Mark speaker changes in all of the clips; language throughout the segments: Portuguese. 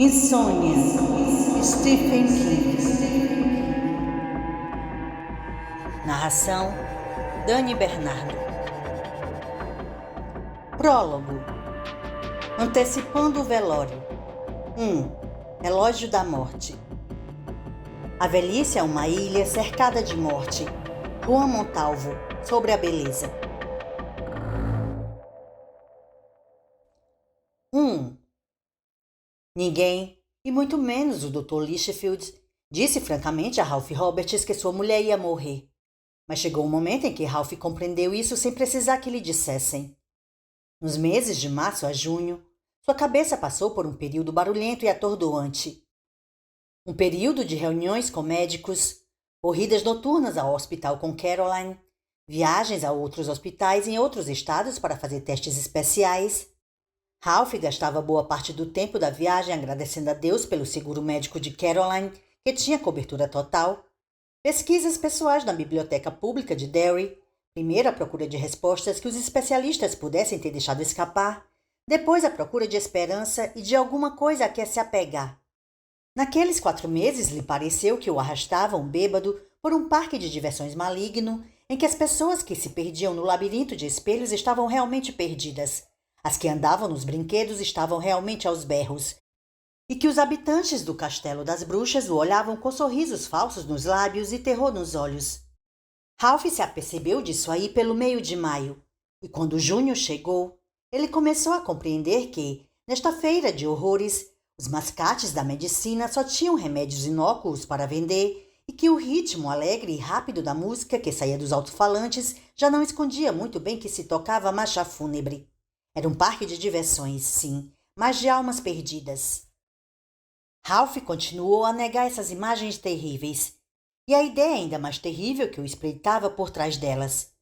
Speaker 1: Insônia, Stephen King. Narração, Dani Bernardo. Prólogo. Antecipando o velório. 1. Relógio da morte. A velhice é uma ilha cercada de morte. Juan Montalvo, sobre a beleza. 1. Ninguém, e muito menos o Dr. Lichfield, disse francamente a Ralph Roberts que sua mulher ia morrer. Mas chegou um momento em que Ralph compreendeu isso sem precisar que lhe dissessem. Nos meses de março a junho, sua cabeça passou por um período barulhento e atordoante. Um período de reuniões com médicos, corridas noturnas ao hospital com Caroline, viagens a outros hospitais em outros estados para fazer testes especiais. Ralph gastava boa parte do tempo da viagem agradecendo a Deus pelo seguro médico de Caroline, que tinha cobertura total, pesquisas pessoais na biblioteca pública de Derry, primeiro a procura de respostas que os especialistas pudessem ter deixado escapar, depois a procura de esperança e de alguma coisa a que se apegar. Naqueles 4 meses lhe pareceu que o arrastavam bêbado por um parque de diversões maligno, em que as pessoas que se perdiam no labirinto de espelhos estavam realmente perdidas. As que andavam nos brinquedos estavam realmente aos berros, e que os habitantes do Castelo das Bruxas o olhavam com sorrisos falsos nos lábios e terror nos olhos. Ralph se apercebeu disso aí pelo meio de maio, e quando junho chegou, ele começou a compreender que, nesta feira de horrores, os mascates da medicina só tinham remédios inócuos para vender e que o ritmo alegre e rápido da música que saía dos alto-falantes já não escondia muito bem que se tocava a marcha fúnebre. Era um parque de diversões, sim, mas de almas perdidas. Ralph continuou a negar essas imagens terríveis, e a ideia ainda mais terrível que o espreitava por trás delas.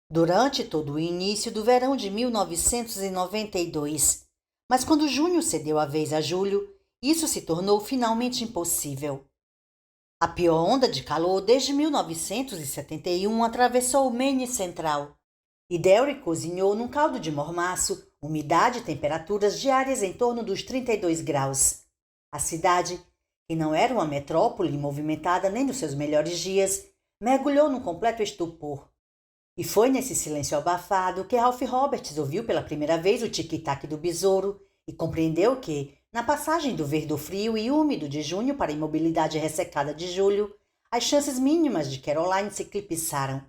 Speaker 1: Durante todo o início do verão de 1992, mas quando junho cedeu a vez a julho, isso se tornou finalmente impossível. A pior onda de calor desde 1971 atravessou o Maine Central. E Derry cozinhou num caldo de mormaço, umidade e temperaturas diárias em torno dos 32 graus. A cidade, que não era uma metrópole movimentada nem nos seus melhores dias, mergulhou num completo estupor. E foi nesse silêncio abafado que Ralph Roberts ouviu pela primeira vez o tic-tac do besouro e compreendeu que, na passagem do verdo frio e úmido de junho para a imobilidade ressecada de julho, as chances mínimas de Caroline se eclipsaram.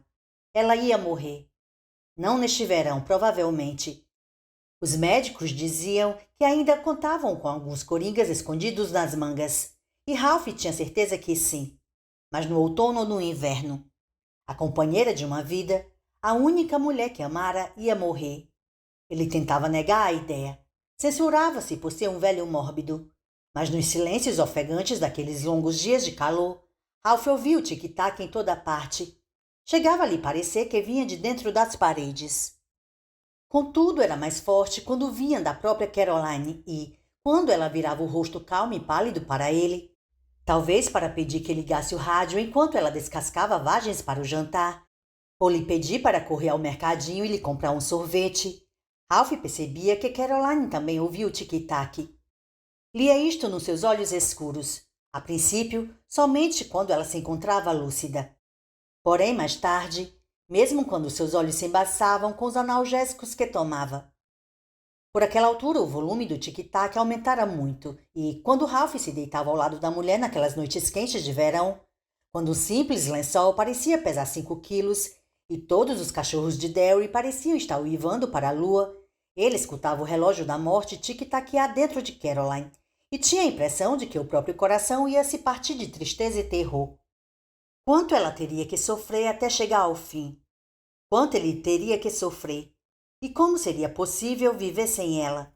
Speaker 1: Ela ia morrer. Não neste verão, provavelmente. Os médicos diziam que ainda contavam com alguns coringas escondidos nas mangas, e Ralph tinha certeza que sim, mas no outono ou no inverno. A companheira de uma vida, a única mulher que amara, ia morrer. Ele tentava negar a ideia, censurava-se por ser um velho mórbido, mas nos silêncios ofegantes daqueles longos dias de calor, Ralph ouvia o tic-tac em toda parte. Chegava a lhe parecer que vinha de dentro das paredes. Contudo, era mais forte quando vinha da própria Caroline e, quando ela virava o rosto calmo e pálido para ele, talvez para pedir que ligasse o rádio enquanto ela descascava vagens para o jantar, ou lhe pedir para correr ao mercadinho e lhe comprar um sorvete, Ralph percebia que Caroline também ouvia o tic-tac. Lia isto nos seus olhos escuros, a princípio, somente quando ela se encontrava lúcida. Porém, mais tarde, mesmo quando seus olhos se embaçavam com os analgésicos que tomava. Por aquela altura, o volume do tic-tac aumentara muito e, quando Ralph se deitava ao lado da mulher naquelas noites quentes de verão, quando um simples lençol parecia pesar 5 quilos e todos os cachorros de Derry pareciam estar uivando para a lua, ele escutava o relógio da morte tic-taquear dentro de Caroline e tinha a impressão de que o próprio coração ia se partir de tristeza e terror. Quanto ela teria que sofrer até chegar ao fim? Quanto ele teria que sofrer? E como seria possível viver sem ela?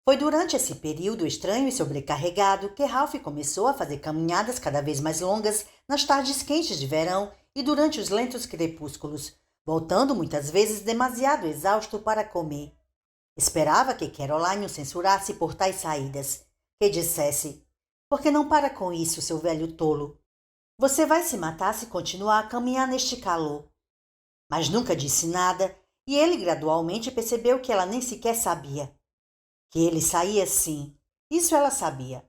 Speaker 1: Foi durante esse período estranho e sobrecarregado que Ralph começou a fazer caminhadas cada vez mais longas nas tardes quentes de verão e durante os lentos crepúsculos, voltando muitas vezes demasiado exausto para comer. Esperava que Caroline o censurasse por tais saídas, que dissesse: "Por que não para com isso, seu velho tolo? Você vai se matar se continuar a caminhar neste calor." Mas nunca disse nada e ele gradualmente percebeu que ela nem sequer sabia. Que ele saía sim, Isso ela sabia,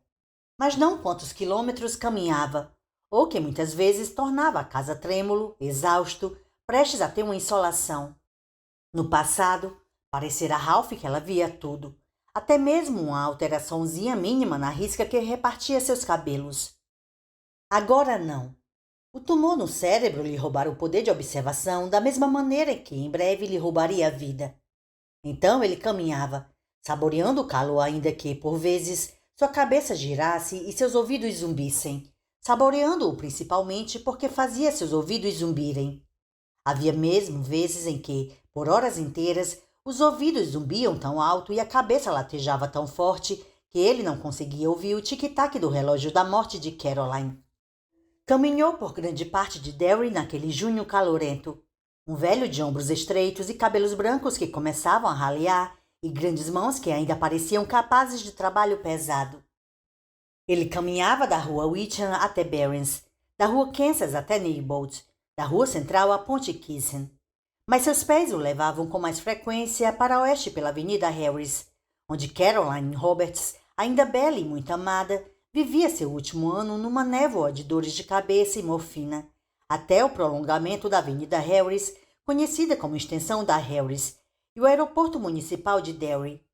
Speaker 1: mas não quantos quilômetros caminhava, ou que muitas vezes tornava a casa trêmulo, exausto, prestes a ter uma insolação. No passado, parecera a Ralph que ela via tudo, até mesmo uma alteraçãozinha mínima na risca que repartia seus cabelos. Agora não. O tumor no cérebro lhe roubara o poder de observação da mesma maneira que em breve lhe roubaria a vida. Então ele caminhava, saboreando o calor ainda que, por vezes, sua cabeça girasse e seus ouvidos zumbissem, saboreando-o principalmente porque fazia seus ouvidos zumbirem. Havia mesmo vezes em que, por horas inteiras, os ouvidos zumbiam tão alto e a cabeça latejava tão forte que ele não conseguia ouvir o tic-tac do relógio da morte de Caroline. Caminhou por grande parte de Derry naquele junho calorento. Um velho de ombros estreitos e cabelos brancos que começavam a ralear e grandes mãos que ainda pareciam capazes de trabalho pesado. Ele caminhava da rua Witcham até Barons, da rua Kansas até Newbold, da rua central à ponte Kissen. Mas seus pés o levavam com mais frequência para oeste pela avenida Harris, onde Caroline Roberts, ainda bela e muito amada, vivia seu último ano numa névoa de dores de cabeça e morfina, até o prolongamento da avenida Harris, conhecida como extensão da Harris, e o aeroporto municipal de Derry.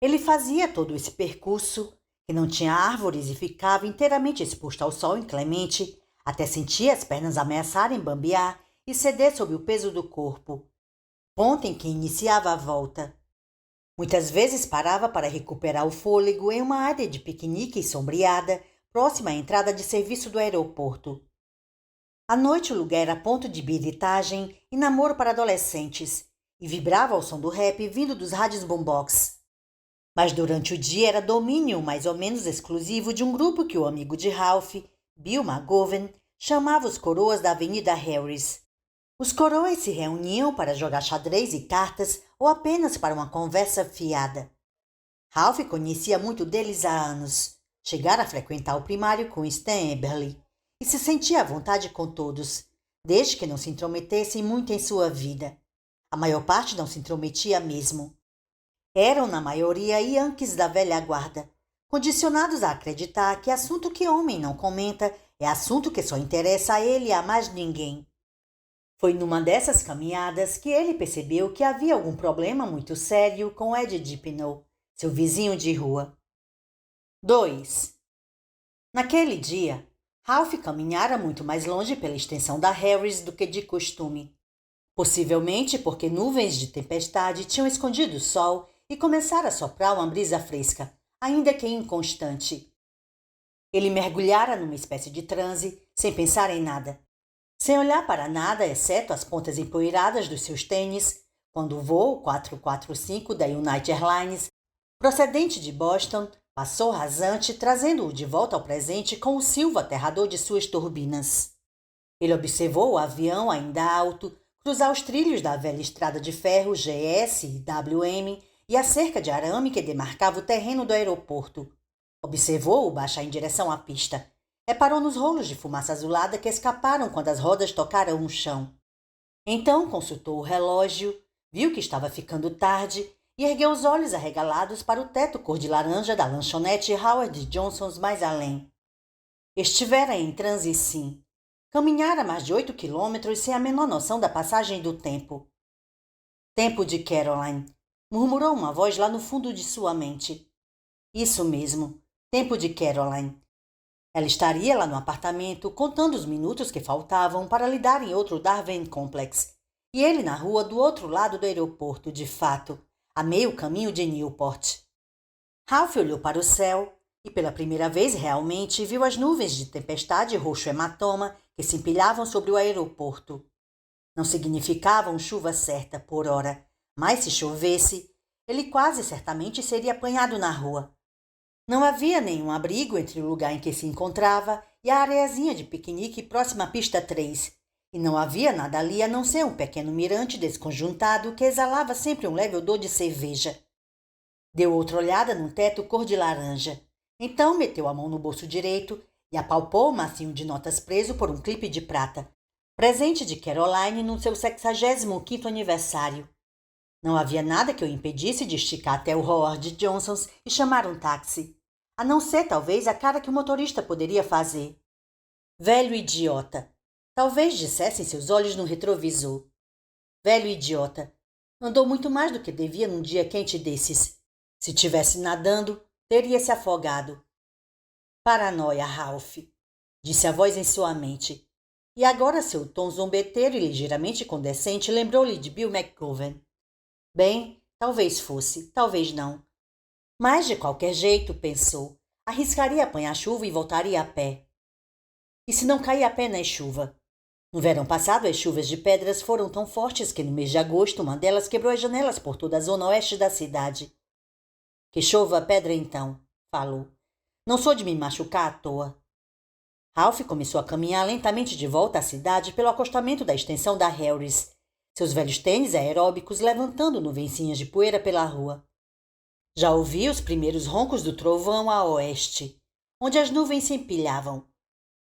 Speaker 1: Ele fazia todo esse percurso, que não tinha árvores e ficava inteiramente exposto ao sol inclemente, até sentir as pernas ameaçarem bambear e ceder sob o peso do corpo. Ponto em que iniciava a volta. Muitas vezes parava para recuperar o fôlego em uma área de piquenique sombreada, próxima à entrada de serviço do aeroporto. À noite o lugar era ponto de biritagem e namoro para adolescentes, e vibrava ao som do rap vindo dos rádios boombox. Mas durante o dia era domínio mais ou menos exclusivo de um grupo que o amigo de Ralph, Bill McGovern, chamava os coroas da Avenida Harris. Os coroas se reuniam para jogar xadrez e cartas ou apenas para uma conversa fiada. Ralph conhecia muito deles há anos. Chegara a frequentar o primário com Stan Eberly e se sentia à vontade com todos, desde que não se intrometessem muito em sua vida. A maior parte não se intrometia mesmo. Eram, na maioria, Yankees da velha guarda, condicionados a acreditar que assunto que homem não comenta é assunto que só interessa a ele e a mais ninguém. Foi numa dessas caminhadas que ele percebeu que havia algum problema muito sério com Ed Dipno, seu vizinho de rua. 2. Naquele dia, Ralph caminhara muito mais longe pela extensão da Harris do que de costume. Possivelmente porque nuvens de tempestade tinham escondido o sol e começara a soprar uma brisa fresca, ainda que inconstante. Ele mergulhara numa espécie de transe, sem pensar em nada. Sem olhar para nada, exceto as pontas empoeiradas dos seus tênis, quando o voo 445 da United Airlines, procedente de Boston, passou rasante, trazendo-o de volta ao presente com o silvo aterrador de suas turbinas. Ele observou o avião ainda alto cruzar os trilhos da velha estrada de ferro GS e WM e a cerca de arame que demarcava o terreno do aeroporto. Observou-o baixar em direção à pista. Reparou nos rolos de fumaça azulada que escaparam quando as rodas tocaram o chão. Então consultou o relógio, viu que estava ficando tarde e ergueu os olhos arregalados para o teto cor de laranja da lanchonete Howard Johnson's mais além. Estivera em transe, sim. Caminhara mais de 8 quilômetros sem a menor noção da passagem do tempo. Tempo de Caroline, murmurou uma voz lá no fundo de sua mente. Isso mesmo, tempo de Caroline. Ela estaria lá no apartamento, contando os minutos que faltavam para lhe darem outro Darwin Complex. E ele na rua do outro lado do aeroporto, de fato, a meio caminho de Newport. Ralph olhou para o céu e, pela primeira vez realmente, viu as nuvens de tempestade roxo hematoma que se empilhavam sobre o aeroporto. Não significavam chuva certa, por ora, mas se chovesse, ele quase certamente seria apanhado na rua. Não havia nenhum abrigo entre o lugar em que se encontrava e a areazinha de piquenique próxima à pista 3, e não havia nada ali a não ser um pequeno mirante desconjuntado que exalava sempre um leve odor de cerveja. Deu outra olhada num teto cor de laranja. Então meteu a mão no bolso direito e apalpou o macinho de notas preso por um clipe de prata, presente de Caroline no seu 65º aniversário. Não havia nada que o impedisse de esticar até o Howard Johnson's e chamar um táxi, a não ser talvez a cara que o motorista poderia fazer. Velho idiota! Talvez dissessem seus olhos no retrovisor. Velho idiota! Andou muito mais do que devia num dia quente desses. Se tivesse nadando, teria se afogado. Paranoia, Ralph, disse a voz em sua mente. E agora seu tom zombeteiro e ligeiramente condescendente lembrou-lhe de Bill McGovern. Bem, talvez fosse, talvez não. Mas, de qualquer jeito, pensou, arriscaria apanhar chuva e voltaria a pé. E se não cair a pé na chuva? No verão passado, as chuvas de pedras foram tão fortes que no mês de agosto uma delas quebrou as janelas por toda a zona oeste da cidade. Que chova a pedra então, falou. Não sou de me machucar à toa. Ralph começou a caminhar lentamente de volta à cidade pelo acostamento da extensão da Harris, seus velhos tênis aeróbicos levantando nuvencinhas de poeira pela rua. Já ouvia os primeiros roncos do trovão a oeste, onde as nuvens se empilhavam.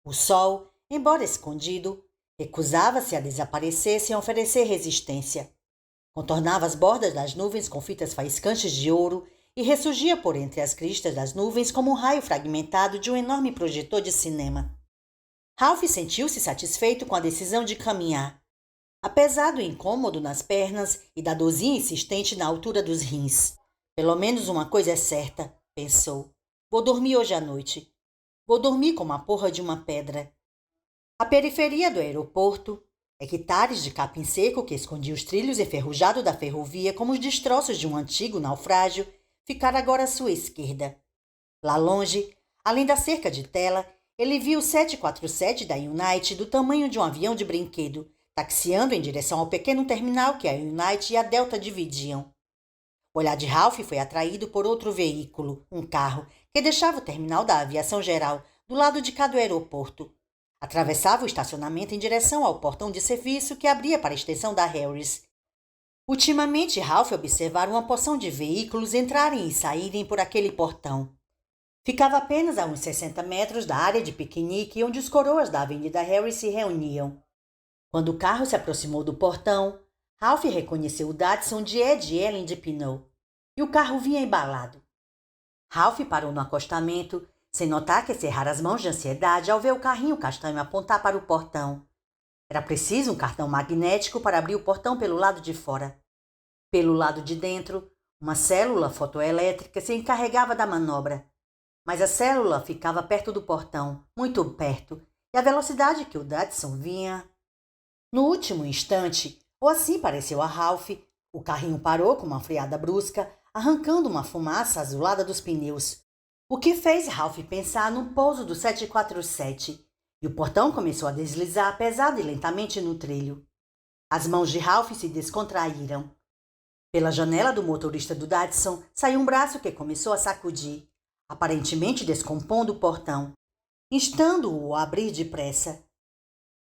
Speaker 1: O sol, embora escondido, recusava-se a desaparecer sem oferecer resistência. Contornava as bordas das nuvens com fitas faiscantes de ouro e ressurgia por entre as cristas das nuvens como um raio fragmentado de um enorme projetor de cinema. Ralph sentiu-se satisfeito com a decisão de caminhar, apesar do incômodo nas pernas e da dorzinha insistente na altura dos rins. Pelo menos uma coisa é certa, pensou. Vou dormir hoje à noite. Vou dormir como a porra de uma pedra. A periferia do aeroporto, hectares de capim seco que escondia os trilhos enferrujados da ferrovia como os destroços de um antigo naufrágio, ficara agora à sua esquerda. Lá longe, além da cerca de tela, ele viu o 747 da United do tamanho de um avião de brinquedo, taxiando em direção ao pequeno terminal que a United e a Delta dividiam. O olhar de Ralph foi atraído por outro veículo, um carro, que deixava o terminal da aviação geral, do lado de cá do aeroporto. Atravessava o estacionamento em direção ao portão de serviço que abria para a extensão da Harris. Ultimamente, Ralph observara uma porção de veículos entrarem e saírem por aquele portão. Ficava apenas a uns 60 metros da área de piquenique onde os coroas da Avenida Harris se reuniam. Quando o carro se aproximou do portão, Ralph reconheceu o Datsun de Ed e Ellen de Pinot, e o carro vinha embalado. Ralph parou no acostamento, sem notar que cerrara as mãos de ansiedade ao ver o carrinho castanho apontar para o portão. Era preciso um cartão magnético para abrir o portão pelo lado de fora. Pelo lado de dentro, uma célula fotoelétrica se encarregava da manobra. Mas a célula ficava perto do portão, muito perto, e a velocidade que o Datsun vinha... No último instante, ou assim pareceu a Ralph, o carrinho parou com uma freada brusca, arrancando uma fumaça azulada dos pneus, o que fez Ralph pensar no pouso do 747, e o portão começou a deslizar pesado e lentamente no trilho. As mãos de Ralph se descontraíram. Pela janela do motorista do Datsun saiu um braço que começou a sacudir, aparentemente descompondo o portão, instando-o a abrir depressa.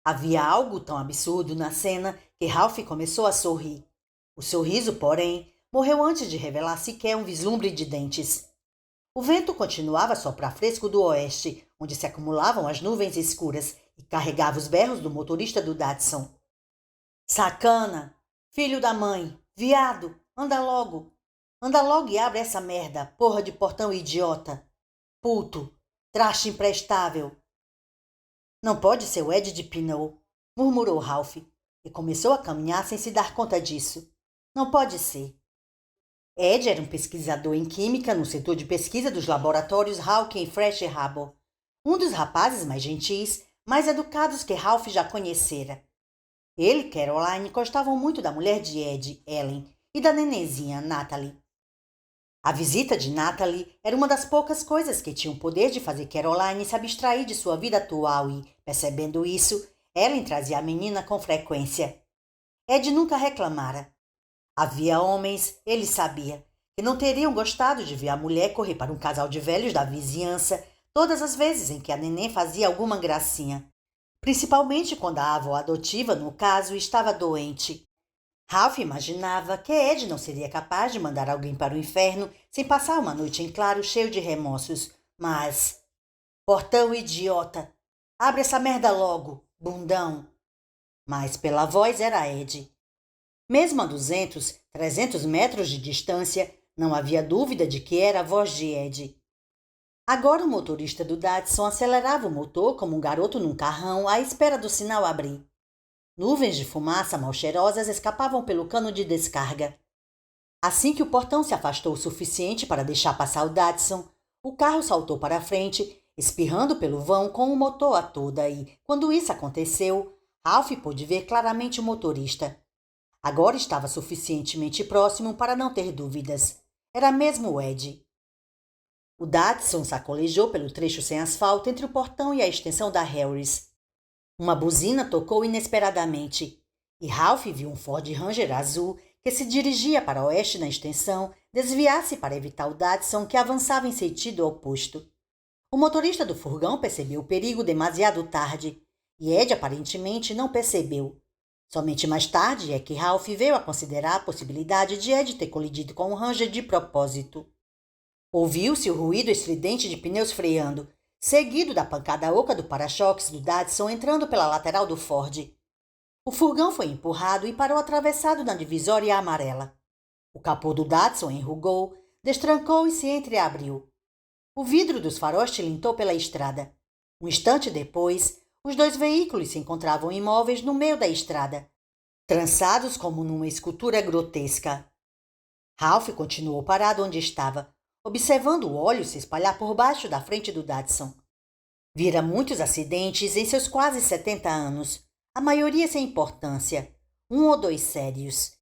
Speaker 1: Havia algo tão absurdo na cena que Ralph começou a sorrir. O sorriso, porém, morreu antes de revelar sequer um vislumbre de dentes. O vento continuava a soprar fresco do oeste, onde se acumulavam as nuvens escuras, e carregava os berros do motorista do Datsun. Sacana! Filho da mãe! Viado! Anda logo! Anda logo e abre essa merda, porra de portão idiota! Puto! Traste imprestável! Não pode ser o Ed de Pinot, murmurou Ralph, e começou a caminhar sem se dar conta disso. Não pode ser. Ed era um pesquisador em química no setor de pesquisa dos laboratórios Hawking e Fresh Harbor, um dos rapazes mais gentis, mais educados que Ralph já conhecera. Ele e Caroline gostavam muito da mulher de Ed, Ellen, e da nenenzinha, Natalie. A visita de Natalie era uma das poucas coisas que tinham o poder de fazer Caroline se abstrair de sua vida atual e, percebendo isso, Ellen trazia a menina com frequência. Ed nunca reclamara. Havia homens, ele sabia, que não teriam gostado de ver a mulher correr para um casal de velhos da vizinhança todas as vezes em que a neném fazia alguma gracinha, principalmente quando a avó adotiva, no caso, estava doente. Ralph imaginava que Ed não seria capaz de mandar alguém para o inferno sem passar uma noite em claro cheio de remorsos, mas... Portão idiota! Abre essa merda logo, bundão! Mas pela voz era Ed. Mesmo a 200, 300 metros de distância, não havia dúvida de que era a voz de Ed. Agora o motorista do Datsun acelerava o motor como um garoto num carrão à espera do sinal abrir. Nuvens de fumaça mal cheirosas escapavam pelo cano de descarga. Assim que o portão se afastou o suficiente para deixar passar o Datsun, o carro saltou para a frente, espirrando pelo vão com o motor a toda e, quando isso aconteceu, Ralph pôde ver claramente o motorista. Agora estava suficientemente próximo para não ter dúvidas. Era mesmo o Ed. O Datsun sacolejou pelo trecho sem asfalto entre o portão e a extensão da Harris. Uma buzina tocou inesperadamente, e Ralph viu um Ford Ranger azul que se dirigia para oeste na extensão desviar-se para evitar o Datsun que avançava em sentido oposto. O motorista do furgão percebeu o perigo demasiado tarde, e Ed aparentemente não percebeu. Somente mais tarde é que Ralph veio a considerar a possibilidade de Ed ter colidido com o Ranger de propósito. Ouviu-se o ruído estridente de pneus freando, seguido da pancada oca do para-choques do Datsun entrando pela lateral do Ford. O furgão foi empurrado e parou atravessado na divisória amarela. O capô do Datsun enrugou, destrancou e se entreabriu. O vidro dos faróis tilintou pela estrada. Um instante depois, os dois veículos se encontravam imóveis no meio da estrada, trançados como numa escultura grotesca. Ralph continuou parado onde estava, observando o óleo se espalhar por baixo da frente do Datsun. Vira muitos acidentes em seus quase 70 anos, a maioria sem importância, 1 ou 2 sérios,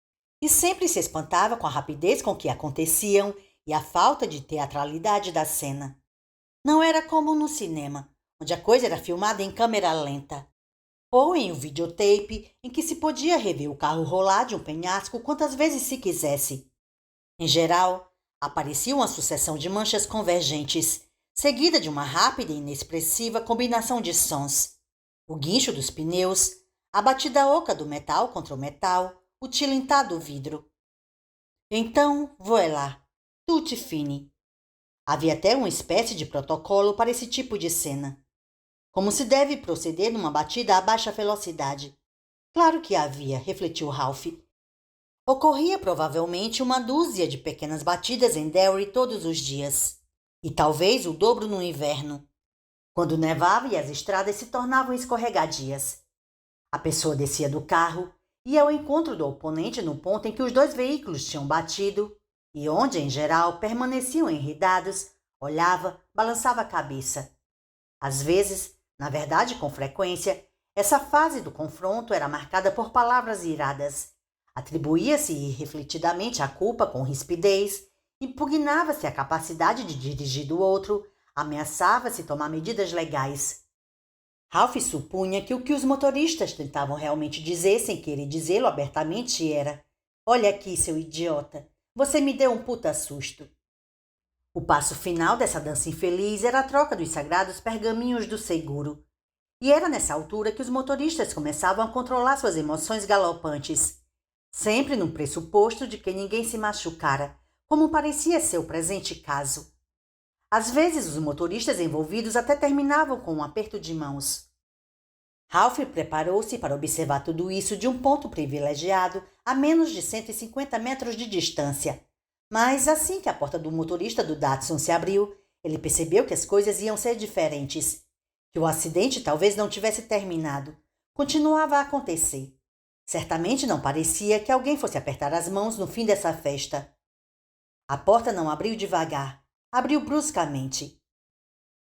Speaker 1: e sempre se espantava com a rapidez com que aconteciam e a falta de teatralidade da cena. Não era como no cinema, onde a coisa era filmada em câmera lenta, ou em um videotape em que se podia rever o carro rolar de um penhasco quantas vezes se quisesse. Em geral, aparecia uma sucessão de manchas convergentes, seguida de uma rápida e inexpressiva combinação de sons. O guincho dos pneus, a batida oca do metal contra o metal, o tilintar do vidro. Então, voilá, tutti fini. Havia até uma espécie de protocolo para esse tipo de cena. Como se deve proceder numa batida a baixa velocidade? Claro que havia, refletiu Ralph. Ocorria provavelmente uma dúzia de pequenas batidas em Derry todos os dias, e talvez o dobro no inverno, quando nevava e as estradas se tornavam escorregadias. A pessoa descia do carro, ia ao encontro do oponente no ponto em que os dois veículos tinham batido, e onde, em geral, permaneciam enredados, olhava, balançava a cabeça. Às vezes, na verdade com frequência, essa fase do confronto era marcada por palavras iradas. Atribuía-se irrefletidamente a culpa com rispidez, impugnava-se a capacidade de dirigir do outro, ameaçava-se tomar medidas legais. Ralph supunha que o que os motoristas tentavam realmente dizer sem querer dizê-lo abertamente era: "Olha aqui, seu idiota, você me deu um puta susto." O passo final dessa dança infeliz era a troca dos sagrados pergaminhos do seguro. E era nessa altura que os motoristas começavam a controlar suas emoções galopantes, sempre num pressuposto de que ninguém se machucara, como parecia ser o presente caso. Às vezes, os motoristas envolvidos até terminavam com um aperto de mãos. Ralph preparou-se para observar tudo isso de um ponto privilegiado a menos de 150 metros de distância. Mas, assim que a porta do motorista do Datsun se abriu, ele percebeu que as coisas iam ser diferentes, que o acidente talvez não tivesse terminado. Continuava a acontecer. Certamente não parecia que alguém fosse apertar as mãos no fim dessa festa. A porta não abriu devagar, abriu bruscamente.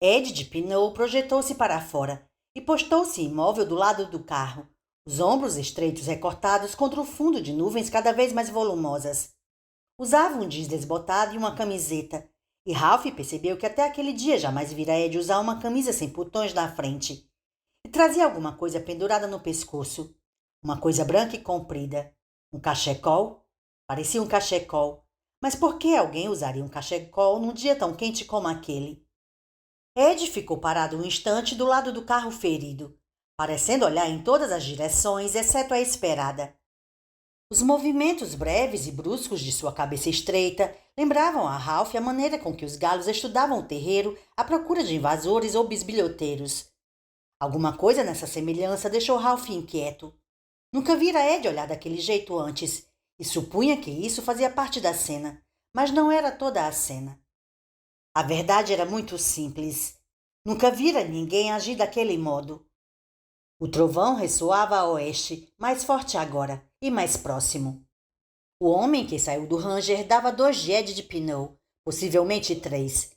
Speaker 1: Ed de Pinot projetou-se para fora e postou-se imóvel do lado do carro, os ombros estreitos recortados contra o fundo de nuvens cada vez mais volumosas. Usava um jeans desbotado e uma camiseta, e Ralph percebeu que até aquele dia jamais vira Ed usar uma camisa sem botões na frente. E trazia alguma coisa pendurada no pescoço. Uma coisa branca e comprida. Um cachecol? Parecia um cachecol. Mas por que alguém usaria um cachecol num dia tão quente como aquele? Ed ficou parado um instante do lado do carro ferido, parecendo olhar em todas as direções, exceto a esperada. Os movimentos breves e bruscos de sua cabeça estreita lembravam a Ralph a maneira com que os galos estudavam o terreiro à procura de invasores ou bisbilhoteiros. Alguma coisa nessa semelhança deixou Ralph inquieto. Nunca vira Ed olhar daquele jeito antes e supunha que isso fazia parte da cena, mas não era toda a cena. A verdade era muito simples. Nunca vira ninguém agir daquele modo. O trovão ressoava a oeste, mais forte agora e mais próximo. O homem que saiu do Ranger dava 2 de Ed de Pneu, possivelmente 3.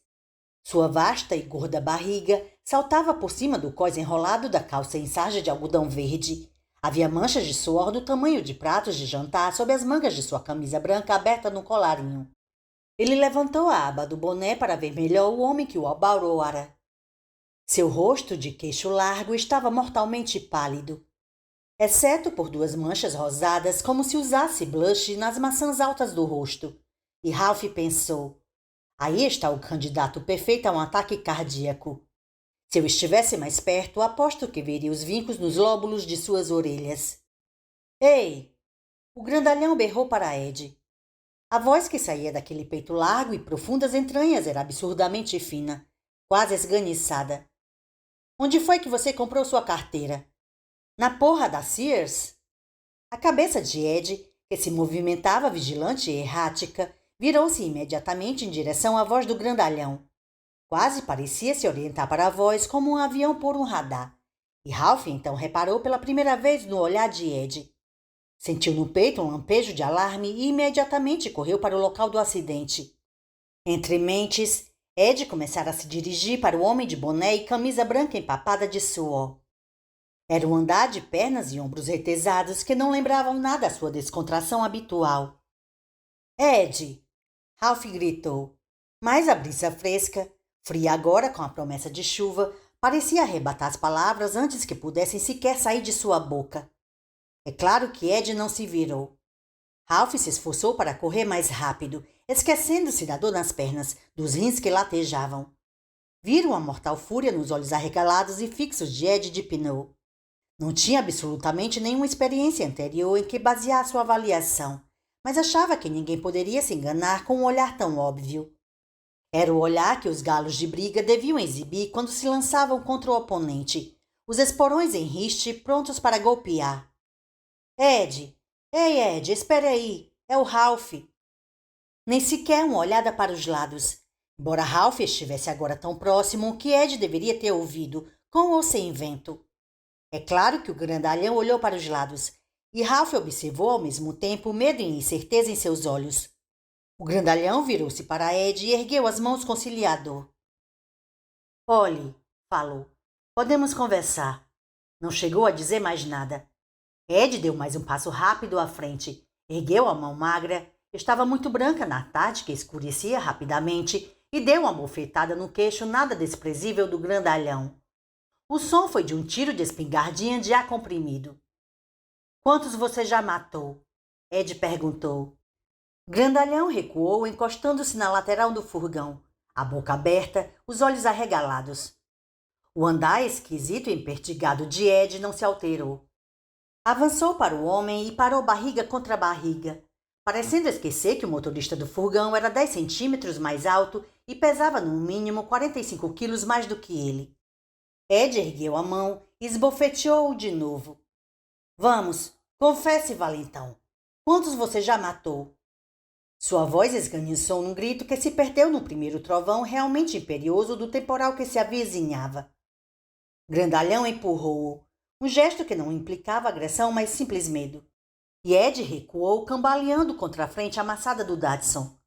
Speaker 1: Sua vasta e gorda barriga saltava por cima do cós enrolado da calça em sarja de algodão verde. Havia manchas de suor do tamanho de pratos de jantar sob as mangas de sua camisa branca aberta no colarinho. Ele levantou a aba do boné para ver melhor o homem que o abalroara. Seu rosto de queixo largo estava mortalmente pálido, exceto por 2 manchas rosadas como se usasse blush nas maçãs altas do rosto. E Ralph pensou, aí está o candidato perfeito a um ataque cardíaco. Se eu estivesse mais perto, aposto que veria os vincos nos lóbulos de suas orelhas. Ei! O grandalhão berrou para Ed. A voz que saía daquele peito largo e profundas entranhas era absurdamente fina, quase esganiçada. Onde foi que você comprou sua carteira? Na porra da Sears? A cabeça de Ed, que se movimentava vigilante e errática, virou-se imediatamente em direção à voz do grandalhão. Quase parecia se orientar para a voz como um avião por um radar. E Ralph então reparou pela primeira vez no olhar de Ed. Sentiu no peito um lampejo de alarme e imediatamente correu para o local do acidente. Entre mentes, Ed começara a se dirigir para o homem de boné e camisa branca empapada de suor. Era um andar de pernas e ombros retesados que não lembravam nada da sua descontração habitual. Ed! Ralph gritou. Mas a brisa fresca, fria agora com a promessa de chuva, parecia arrebatar as palavras antes que pudessem sequer sair de sua boca. É claro que Ed não se virou. Ralph se esforçou para correr mais rápido, esquecendo-se da dor nas pernas, dos rins que latejavam. Viram a mortal fúria nos olhos arregalados e fixos de Ed de Pneu. Não tinha absolutamente nenhuma experiência anterior em que basear sua avaliação, mas achava que ninguém poderia se enganar com um olhar tão óbvio. Era o olhar que os galos de briga deviam exibir quando se lançavam contra o oponente, os esporões em riste prontos para golpear. Ed! Ei, Ed, espere aí! É o Ralph! Nem sequer uma olhada para os lados. Embora Ralph estivesse agora tão próximo que Ed deveria ter ouvido, com ou sem vento. É claro que o grandalhão olhou para os lados, e Ralph observou ao mesmo tempo medo e incerteza em seus olhos. O grandalhão virou-se para Ed e ergueu as mãos conciliador. Olhe, falou, podemos conversar. Não chegou a dizer mais nada. Ed deu mais um passo rápido à frente, ergueu a mão magra, estava muito branca na tarde que escurecia rapidamente, e deu uma bofetada no queixo nada desprezível do grandalhão. O som foi de um tiro de espingardinha de ar comprimido. Quantos você já matou? Ed perguntou. Grandalhão recuou, encostando-se na lateral do furgão, a boca aberta, os olhos arregalados. O andar esquisito e empertigado de Ed não se alterou. Avançou para o homem e parou barriga contra barriga, parecendo esquecer que o motorista do furgão era 10 centímetros mais alto e pesava no mínimo 45 quilos mais do que ele. Ed ergueu a mão e esbofeteou-o de novo. Vamos, confesse, valentão. Quantos você já matou? Sua voz esganiçou num grito que se perdeu no primeiro trovão realmente imperioso do temporal que se avizinhava. Grandalhão empurrou-o, um gesto que não implicava agressão, mas simples medo. E Ed recuou, cambaleando contra a frente amassada do Datsun.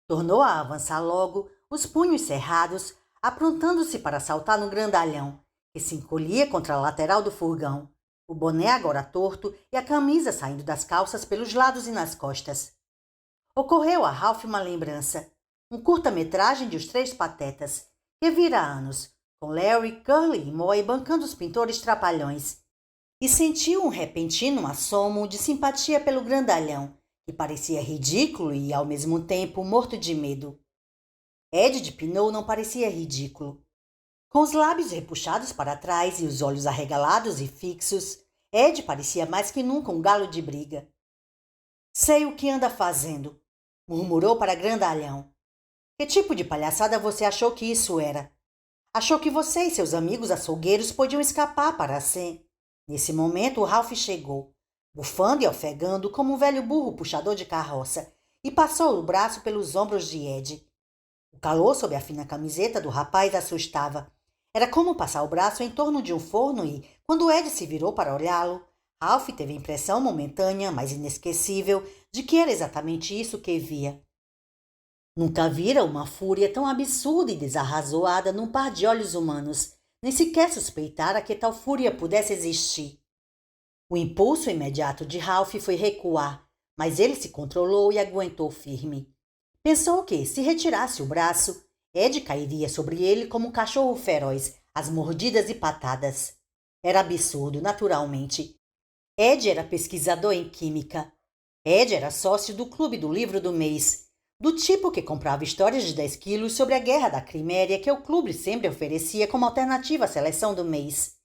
Speaker 1: Tornou a avançar logo, os punhos cerrados, aprontando-se para saltar no grandalhão, que se encolhia contra a lateral do furgão, o boné agora torto e a camisa saindo das calças pelos lados e nas costas. Ocorreu a Ralph uma lembrança, um curta-metragem de Os Três Patetas, que vira há anos, com Larry, Curly e Moy bancando os pintores trapalhões, e sentiu um repentino assomo de simpatia pelo grandalhão, que parecia ridículo e, ao mesmo tempo, morto de medo. Ed de Pneu não parecia ridículo. Com os lábios repuxados para trás e os olhos arregalados e fixos, Ed parecia mais que nunca um galo de briga. Sei o que anda fazendo, murmurou para grandalhão. Que tipo de palhaçada você achou que isso era? Achou que você e seus amigos açougueiros podiam escapar para ser... Nesse momento, o Ralph chegou, bufando e ofegando como um velho burro puxador de carroça, e passou o braço pelos ombros de Ed. O calor sob a fina camiseta do rapaz assustava. Era como passar o braço em torno de um forno e, quando Ed se virou para olhá-lo, Ralph teve a impressão momentânea, mas inesquecível, de que era exatamente isso que via. Nunca vira uma fúria tão absurda e desarrazoada num par de olhos humanos, nem sequer suspeitara que tal fúria pudesse existir. O impulso imediato de Ralph foi recuar, mas ele se controlou e aguentou firme. Pensou que, se retirasse o braço, Ed cairia sobre ele como um cachorro feroz, às mordidas e patadas. Era absurdo, naturalmente. Ed era pesquisador em química. Ed era sócio do Clube do Livro do Mês, do tipo que comprava histórias de 10 quilos sobre a Guerra da Crimeia que o clube sempre oferecia como alternativa à seleção do mês.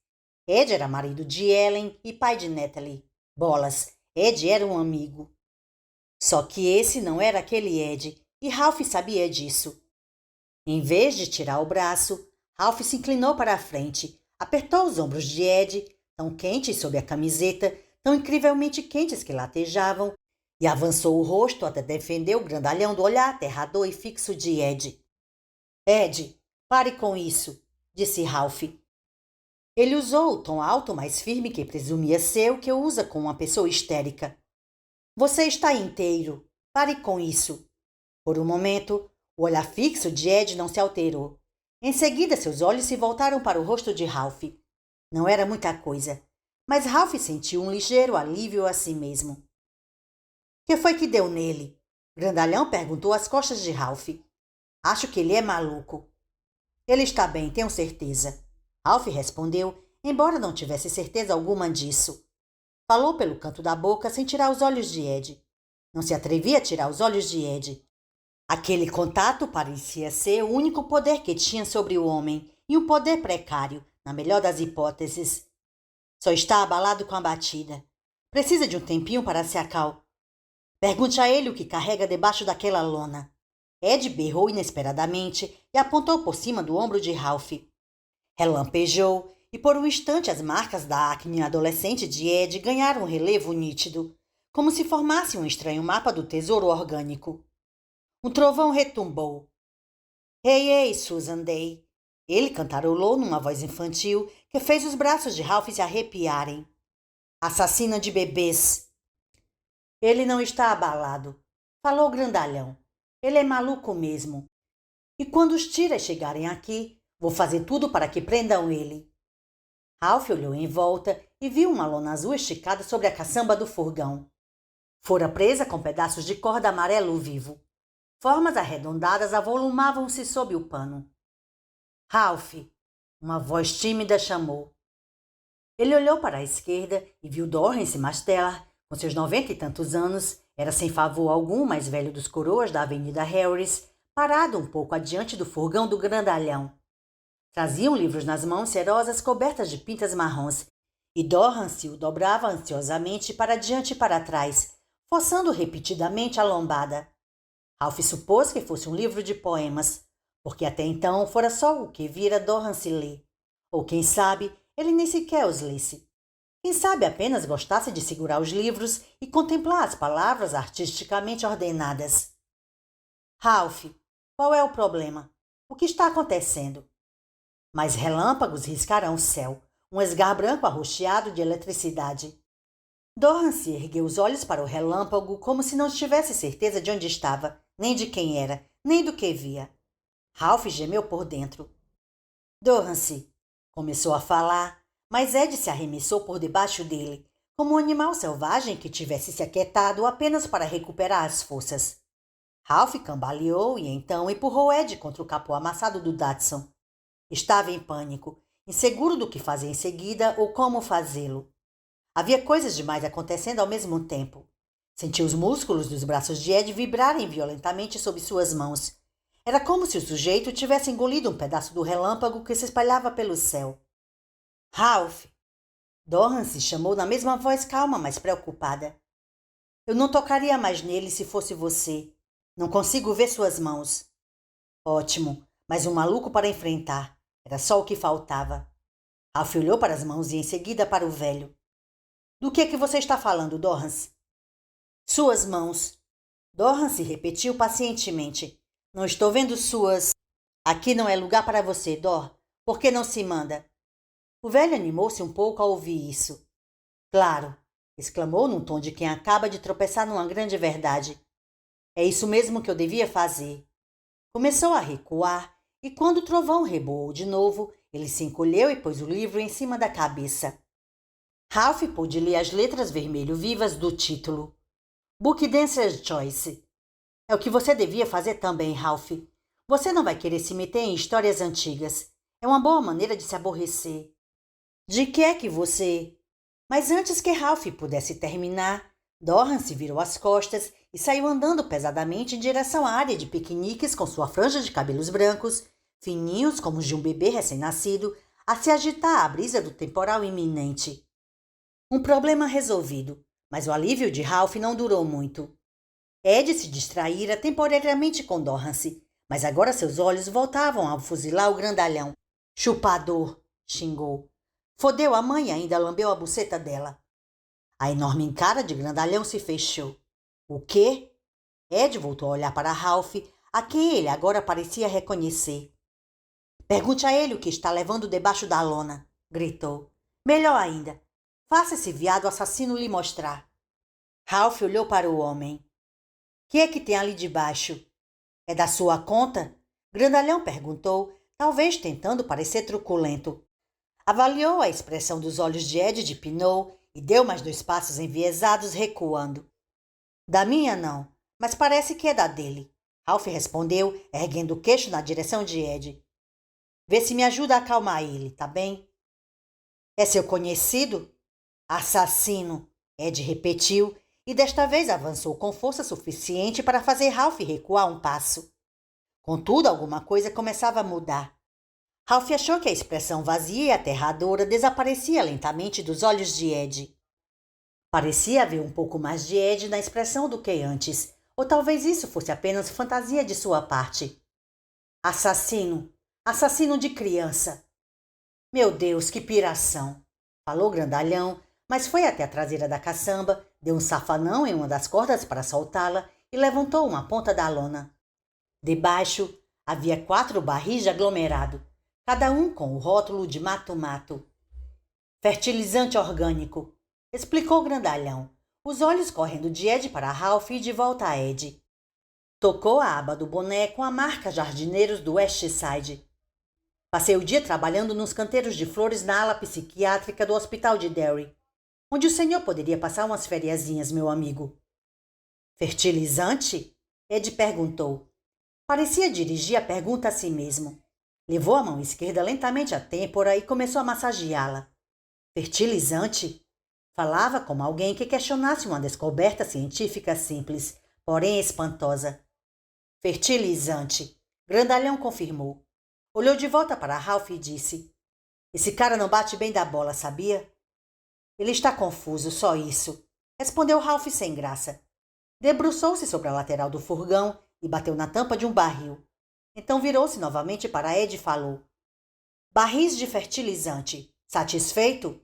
Speaker 1: Ed era marido de Ellen e pai de Natalie. Bolas, Ed era um amigo. Só que esse não era aquele Ed, e Ralph sabia disso. Em vez de tirar o braço, Ralph se inclinou para a frente, apertou os ombros de Ed, tão quentes sob a camiseta, tão incrivelmente quentes que latejavam, e avançou o rosto até defender o grandalhão do olhar aterrador e fixo de Ed. Ed, pare com isso, disse Ralph. Ele usou o tom alto mais firme que presumia ser o que usa com uma pessoa histérica. Você está inteiro. Pare com isso. Por um momento, o olhar fixo de Ed não se alterou. Em seguida, seus olhos se voltaram para o rosto de Ralph. Não era muita coisa, mas Ralph sentiu um ligeiro alívio a si mesmo. Que foi que deu nele? Grandalhão perguntou às costas de Ralph. Acho que ele é maluco. Ele está bem, tenho certeza. Ralph respondeu, embora não tivesse certeza alguma disso. Falou pelo canto da boca sem tirar os olhos de Ed. Não se atrevia a tirar os olhos de Ed. Aquele contato parecia ser o único poder que tinha sobre o homem, e um poder precário, na melhor das hipóteses. Só está abalado com a batida. Precisa de um tempinho para se acalmar. Pergunte a ele o que carrega debaixo daquela lona. Ed berrou inesperadamente e apontou por cima do ombro de Ralph. Relampejou e por um instante as marcas da acne adolescente de Ed ganharam um relevo nítido, como se formasse um estranho mapa do tesouro orgânico. Um trovão retumbou. Ei, ei, Susan Day! Ele cantarolou numa voz infantil que fez os braços de Ralph se arrepiarem. Assassina de bebês! Ele não está abalado, falou o grandalhão. Ele é maluco mesmo. E quando os tiras chegarem aqui, vou fazer tudo para que prendam ele. Ralph olhou em volta e viu uma lona azul esticada sobre a caçamba do furgão. Fora presa com pedaços de corda amarelo vivo. Formas arredondadas avolumavam-se sob o pano. Ralph! Uma voz tímida chamou. Ele olhou para a esquerda e viu Dorrance Masteller, com seus 90 e tantos anos, era sem favor algum o mais velho dos coroas da Avenida Harris, parado um pouco adiante do furgão do grandalhão. Traziam livros nas mãos cerosas cobertas de pintas marrons, e Dorrance o dobrava ansiosamente para diante e para trás, forçando repetidamente a lombada. Ralph supôs que fosse um livro de poemas, porque até então fora só o que vira Dorrance ler. Ou quem sabe, ele nem sequer os lesse. Quem sabe apenas gostasse de segurar os livros e contemplar as palavras artisticamente ordenadas. Ralph, qual é o problema? O que está acontecendo? Mas relâmpagos riscaram o céu, um esgar branco arroxeado de eletricidade. Dorrance ergueu os olhos para o relâmpago como se não tivesse certeza de onde estava, nem de quem era, nem do que via. Ralph gemeu por dentro. Dorrance, começou a falar, mas Ed se arremessou por debaixo dele, como um animal selvagem que tivesse se aquietado apenas para recuperar as forças. Ralph cambaleou e então empurrou Ed contra o capô amassado do Datsun. Estava em pânico, inseguro do que fazer em seguida ou como fazê-lo. Havia coisas demais acontecendo ao mesmo tempo. Sentiu os músculos dos braços de Ed vibrarem violentamente sob suas mãos. Era como se o sujeito tivesse engolido um pedaço do relâmpago que se espalhava pelo céu. Ralph! Dorrance chamou na mesma voz calma, mas preocupada. Eu não tocaria mais nele se fosse você. Não consigo ver suas mãos. Ótimo, mas um maluco para enfrentar. Era só o que faltava. Ralph olhou para as mãos e em seguida para o velho. Do que você está falando, Dorrance? Suas mãos. Dorrance repetiu pacientemente. Não estou vendo suas. Aqui não é lugar para você, Dor. Por que não se manda? O velho animou-se um pouco ao ouvir isso. Claro, exclamou num tom de quem acaba de tropeçar numa grande verdade. É isso mesmo que eu devia fazer. Começou a recuar e quando o trovão reboou de novo, ele se encolheu e pôs o livro em cima da cabeça. Ralph pôde ler as letras vermelho vivas do título. Book Dancer's Choice. É o que você devia fazer também, Ralph. Você não vai querer se meter em histórias antigas. É uma boa maneira de se aborrecer. De que é que você... Mas antes que Ralph pudesse terminar, Dorrance virou as costas e saiu andando pesadamente em direção à área de piqueniques com sua franja de cabelos brancos, fininhos como os de um bebê recém-nascido, a se agitar à brisa do temporal iminente. Um problema resolvido, mas o alívio de Ralph não durou muito. Ed se distraíra temporariamente com Dorrance, mas agora seus olhos voltavam ao fuzilar o grandalhão. Chupador, xingou. Fodeu a mãe e ainda lambeu a buceta dela. A enorme cara de grandalhão se fechou. O quê? Ed voltou a olhar para Ralph, a quem ele agora parecia reconhecer. Pergunte a ele o que está levando debaixo da lona, gritou. Melhor ainda, faça esse viado assassino lhe mostrar. Ralph olhou para o homem. Que é que tem ali debaixo? É da sua conta? Grandalhão perguntou, talvez tentando parecer truculento. Avaliou a expressão dos olhos de Ed de Pinot e deu mais 2 passos enviesados, recuando. Da minha não, mas parece que é da dele. Ralph respondeu, erguendo o queixo na direção de Ed. Vê se me ajuda a acalmar ele, tá bem? É seu conhecido? Assassino, Ed repetiu, e desta vez avançou com força suficiente para fazer Ralph recuar um passo. Contudo, alguma coisa começava a mudar. Ralph achou que a expressão vazia e aterradora desaparecia lentamente dos olhos de Ed. Parecia haver um pouco mais de Ed na expressão do que antes, ou talvez isso fosse apenas fantasia de sua parte. Assassino! Assassino de criança! Meu Deus, que piração! Falou grandalhão, mas foi até a traseira da caçamba, deu um safanão em uma das cordas para soltá-la e levantou uma ponta da lona. Debaixo havia 4 barris de aglomerado, cada um com o rótulo de mato-mato. Fertilizante orgânico, explicou grandalhão, os olhos correndo de Ed para Ralph e de volta a Ed. Tocou a aba do boné com a marca Jardineiros do West Side. Passei o dia trabalhando nos canteiros de flores na ala psiquiátrica do Hospital de Derry, onde o senhor poderia passar umas fériasinhas, meu amigo. Fertilizante? Ed perguntou. Parecia dirigir a pergunta a si mesmo. Levou a mão esquerda lentamente à têmpora e começou a massageá-la. Fertilizante? Falava como alguém que questionasse uma descoberta científica simples, porém espantosa. Fertilizante, grandalhão confirmou. Olhou de volta para Ralph e disse: Esse cara não bate bem da bola, sabia? Ele está confuso, só isso, respondeu Ralph sem graça. Debruçou-se sobre a lateral do furgão e bateu na tampa de um barril. Então virou-se novamente para Ed e falou: Barris de fertilizante. Satisfeito?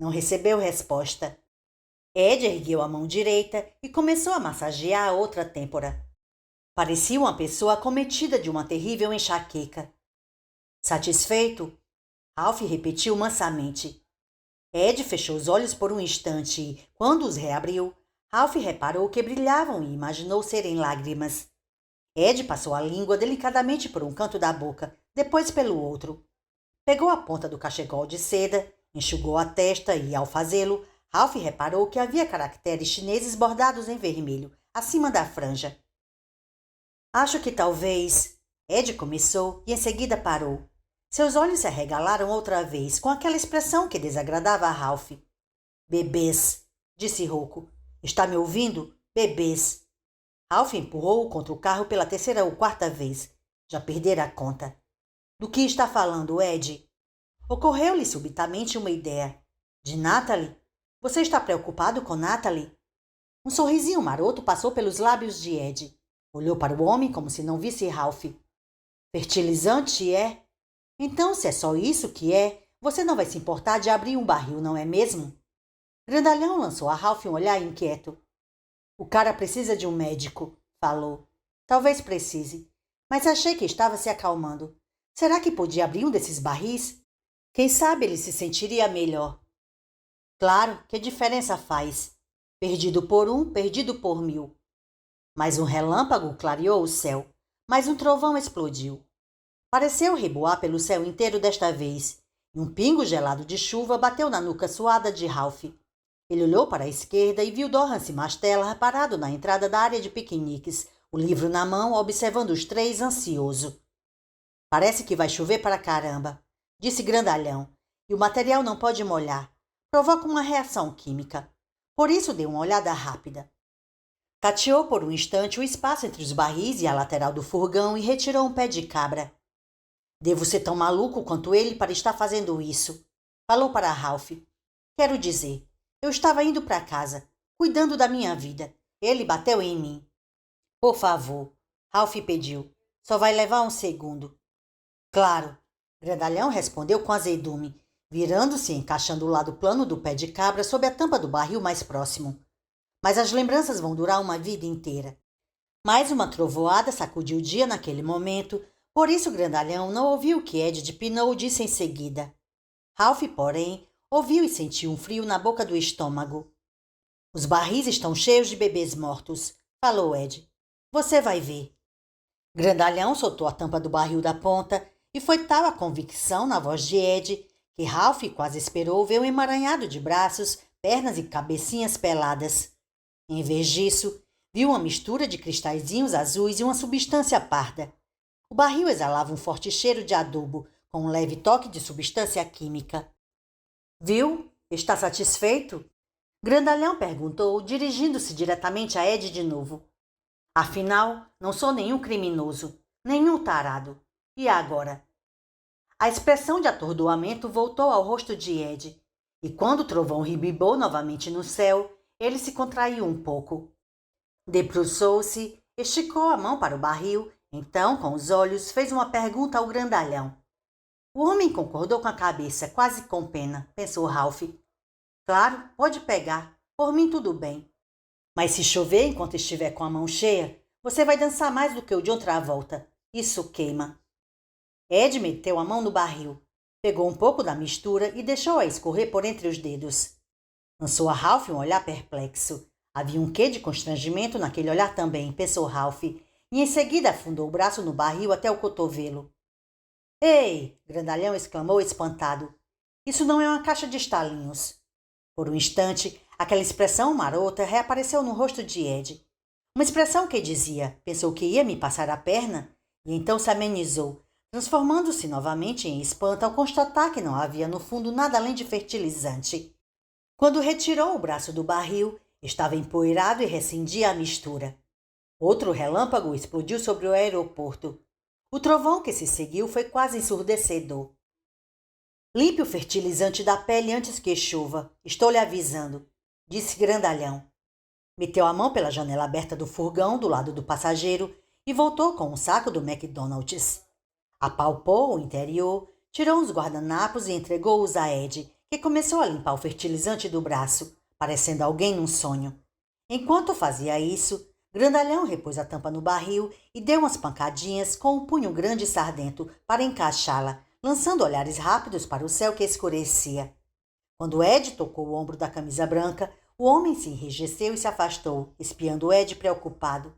Speaker 1: Não recebeu resposta. Ed ergueu a mão direita e começou a massagear a outra têmpora. Parecia uma pessoa acometida de uma terrível enxaqueca. Satisfeito? Ralph repetiu mansamente. Ed fechou os olhos por um instante e, quando os reabriu, Ralph reparou que brilhavam e imaginou serem lágrimas. Ed passou a língua delicadamente por um canto da boca, depois pelo outro. Pegou a ponta do cachecol de seda, enxugou a testa e, ao fazê-lo, Ralph reparou que havia caracteres chineses bordados em vermelho, acima da franja. Acho que talvez... Ed começou e em seguida parou. Seus olhos se arregalaram outra vez, com aquela expressão que desagradava a Ralph. Bebês, disse rouco. Está me ouvindo? Bebês. Ralph empurrou-o contra o carro pela 3ª ou 4ª vez. Já perdera a conta. Do que está falando, Ed? Ocorreu-lhe subitamente uma ideia. De Natalie? Você está preocupado com Natalie? Um sorrisinho maroto passou pelos lábios de Ed. Olhou para o homem como se não visse Ralph. Fertilizante, é? Então, se é só isso que é, você não vai se importar de abrir um barril, não é mesmo? Grandalhão lançou a Ralph um olhar inquieto. O cara precisa de um médico, falou. Talvez precise, mas achei que estava se acalmando. Será que podia abrir um desses barris? Quem sabe ele se sentiria melhor. Claro, que diferença faz? Perdido por um, perdido por mil. Mais um relâmpago clareou o céu, mais um trovão explodiu. Pareceu reboar pelo céu inteiro desta vez, e um pingo gelado de chuva bateu na nuca suada de Ralph. Ele olhou para a esquerda e viu Dorrance Mastella parado na entrada da área de piqueniques, o livro na mão, observando os três, ansioso. Parece que vai chover para caramba, disse Grandalhão, e o material não pode molhar. Provoca uma reação química. Por isso deu uma olhada rápida. Tateou por um instante o espaço entre os barris e a lateral do furgão e retirou um pé de cabra. Devo ser tão maluco quanto ele para estar fazendo isso, falou para Ralph. Quero dizer, eu estava indo para casa, cuidando da minha vida. Ele bateu em mim. Por favor, Ralph pediu. Só vai levar um segundo. Claro, Grandalhão respondeu com azedume, virando-se e encaixando o lado plano do pé de cabra sob a tampa do barril mais próximo. Mas as lembranças vão durar uma vida inteira. Mais uma trovoada sacudiu o dia naquele momento, por isso Grandalhão não ouviu o que Ed de Pinou disse em seguida. Ralph, porém, ouviu e sentiu um frio na boca do estômago. Os barris estão cheios de bebês mortos, falou Ed. Você vai ver. Grandalhão soltou a tampa do barril da ponta e foi tal a convicção na voz de Ed que Ralph quase esperou ver um emaranhado de braços, pernas e cabecinhas peladas. Em vez disso, viu uma mistura de cristalzinhos azuis e uma substância parda. O barril exalava um forte cheiro de adubo, com um leve toque de substância química. Viu? Está satisfeito? Grandalhão perguntou, dirigindo-se diretamente a Ed de novo. Afinal, não sou nenhum criminoso, nenhum tarado. E agora? A expressão de atordoamento voltou ao rosto de Ed, e quando o trovão ribibou novamente no céu, ele se contraiu um pouco. Debruçou-se, esticou a mão para o barril, então, com os olhos, fez uma pergunta ao Grandalhão. O homem concordou com a cabeça, quase com pena, pensou Ralph. Claro, pode pegar, por mim tudo bem. Mas se chover enquanto estiver com a mão cheia, você vai dançar mais do que o John Travolta. Isso queima. Ed meteu a mão no barril, pegou um pouco da mistura e deixou-a escorrer por entre os dedos. Lançou a Ralph um olhar perplexo. Havia um quê de constrangimento naquele olhar também, pensou Ralph, e em seguida afundou o braço no barril até o cotovelo. Ei! Grandalhão exclamou espantado. Isso não é uma caixa de estalinhos. Por um instante, aquela expressão marota reapareceu no rosto de Ed. Uma expressão que dizia, pensou que ia me passar a perna, e então se amenizou, transformando-se novamente em espanto ao constatar que não havia no fundo nada além de fertilizante. Quando retirou o braço do barril, estava empoeirado e rescindia a mistura. Outro relâmpago explodiu sobre o aeroporto. O trovão que se seguiu foi quase ensurdecedor. Limpe o fertilizante da pele antes que chova. Estou lhe avisando, disse Grandalhão. Meteu a mão pela janela aberta do furgão do lado do passageiro e voltou com um saco do McDonald's. Apalpou o interior, tirou uns guardanapos e entregou-os a Ed, que começou a limpar o fertilizante do braço, parecendo alguém num sonho. Enquanto fazia isso, Grandalhão repôs a tampa no barril e deu umas pancadinhas com um punho grande e sardento para encaixá-la, lançando olhares rápidos para o céu que escurecia. Quando Ed tocou o ombro da camisa branca, o homem se enrijeceu e se afastou, espiando Ed preocupado.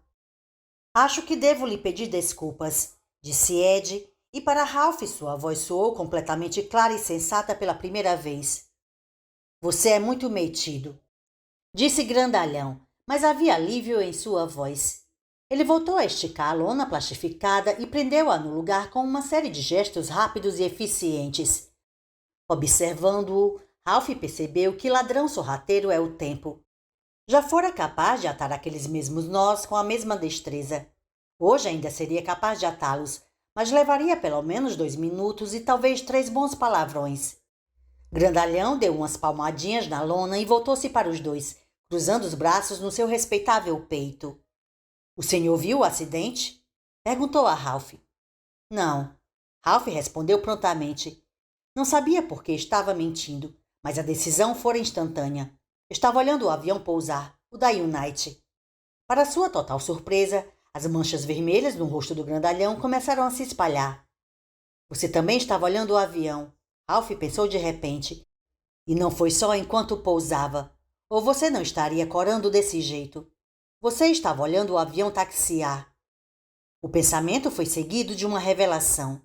Speaker 1: Acho que devo lhe pedir desculpas, disse Ed, e para Ralph sua voz soou completamente clara e sensata pela primeira vez. Você é muito metido, disse Grandalhão, mas havia alívio em sua voz. Ele voltou a esticar a lona plastificada e prendeu-a no lugar com uma série de gestos rápidos e eficientes. Observando-o, Ralph percebeu que ladrão sorrateiro é o tempo. Já fora capaz de atar aqueles mesmos nós com a mesma destreza. Hoje ainda seria capaz de atá-los, mas levaria pelo menos 2 minutos e talvez 3 bons palavrões. Grandalhão deu umas palmadinhas na lona e voltou-se para os dois, cruzando os braços no seu respeitável peito. O senhor viu o acidente? Perguntou a Ralph. Não. Ralph respondeu prontamente. Não sabia por que estava mentindo, mas a decisão fora instantânea. Estava olhando o avião pousar, o da United. Para sua total surpresa, as manchas vermelhas no rosto do grandalhão começaram a se espalhar. Você também estava olhando o avião, Ralph pensou de repente. E não foi só enquanto pousava. Ou você não estaria corando desse jeito? Você estava olhando o avião taxiar. O pensamento foi seguido de uma revelação.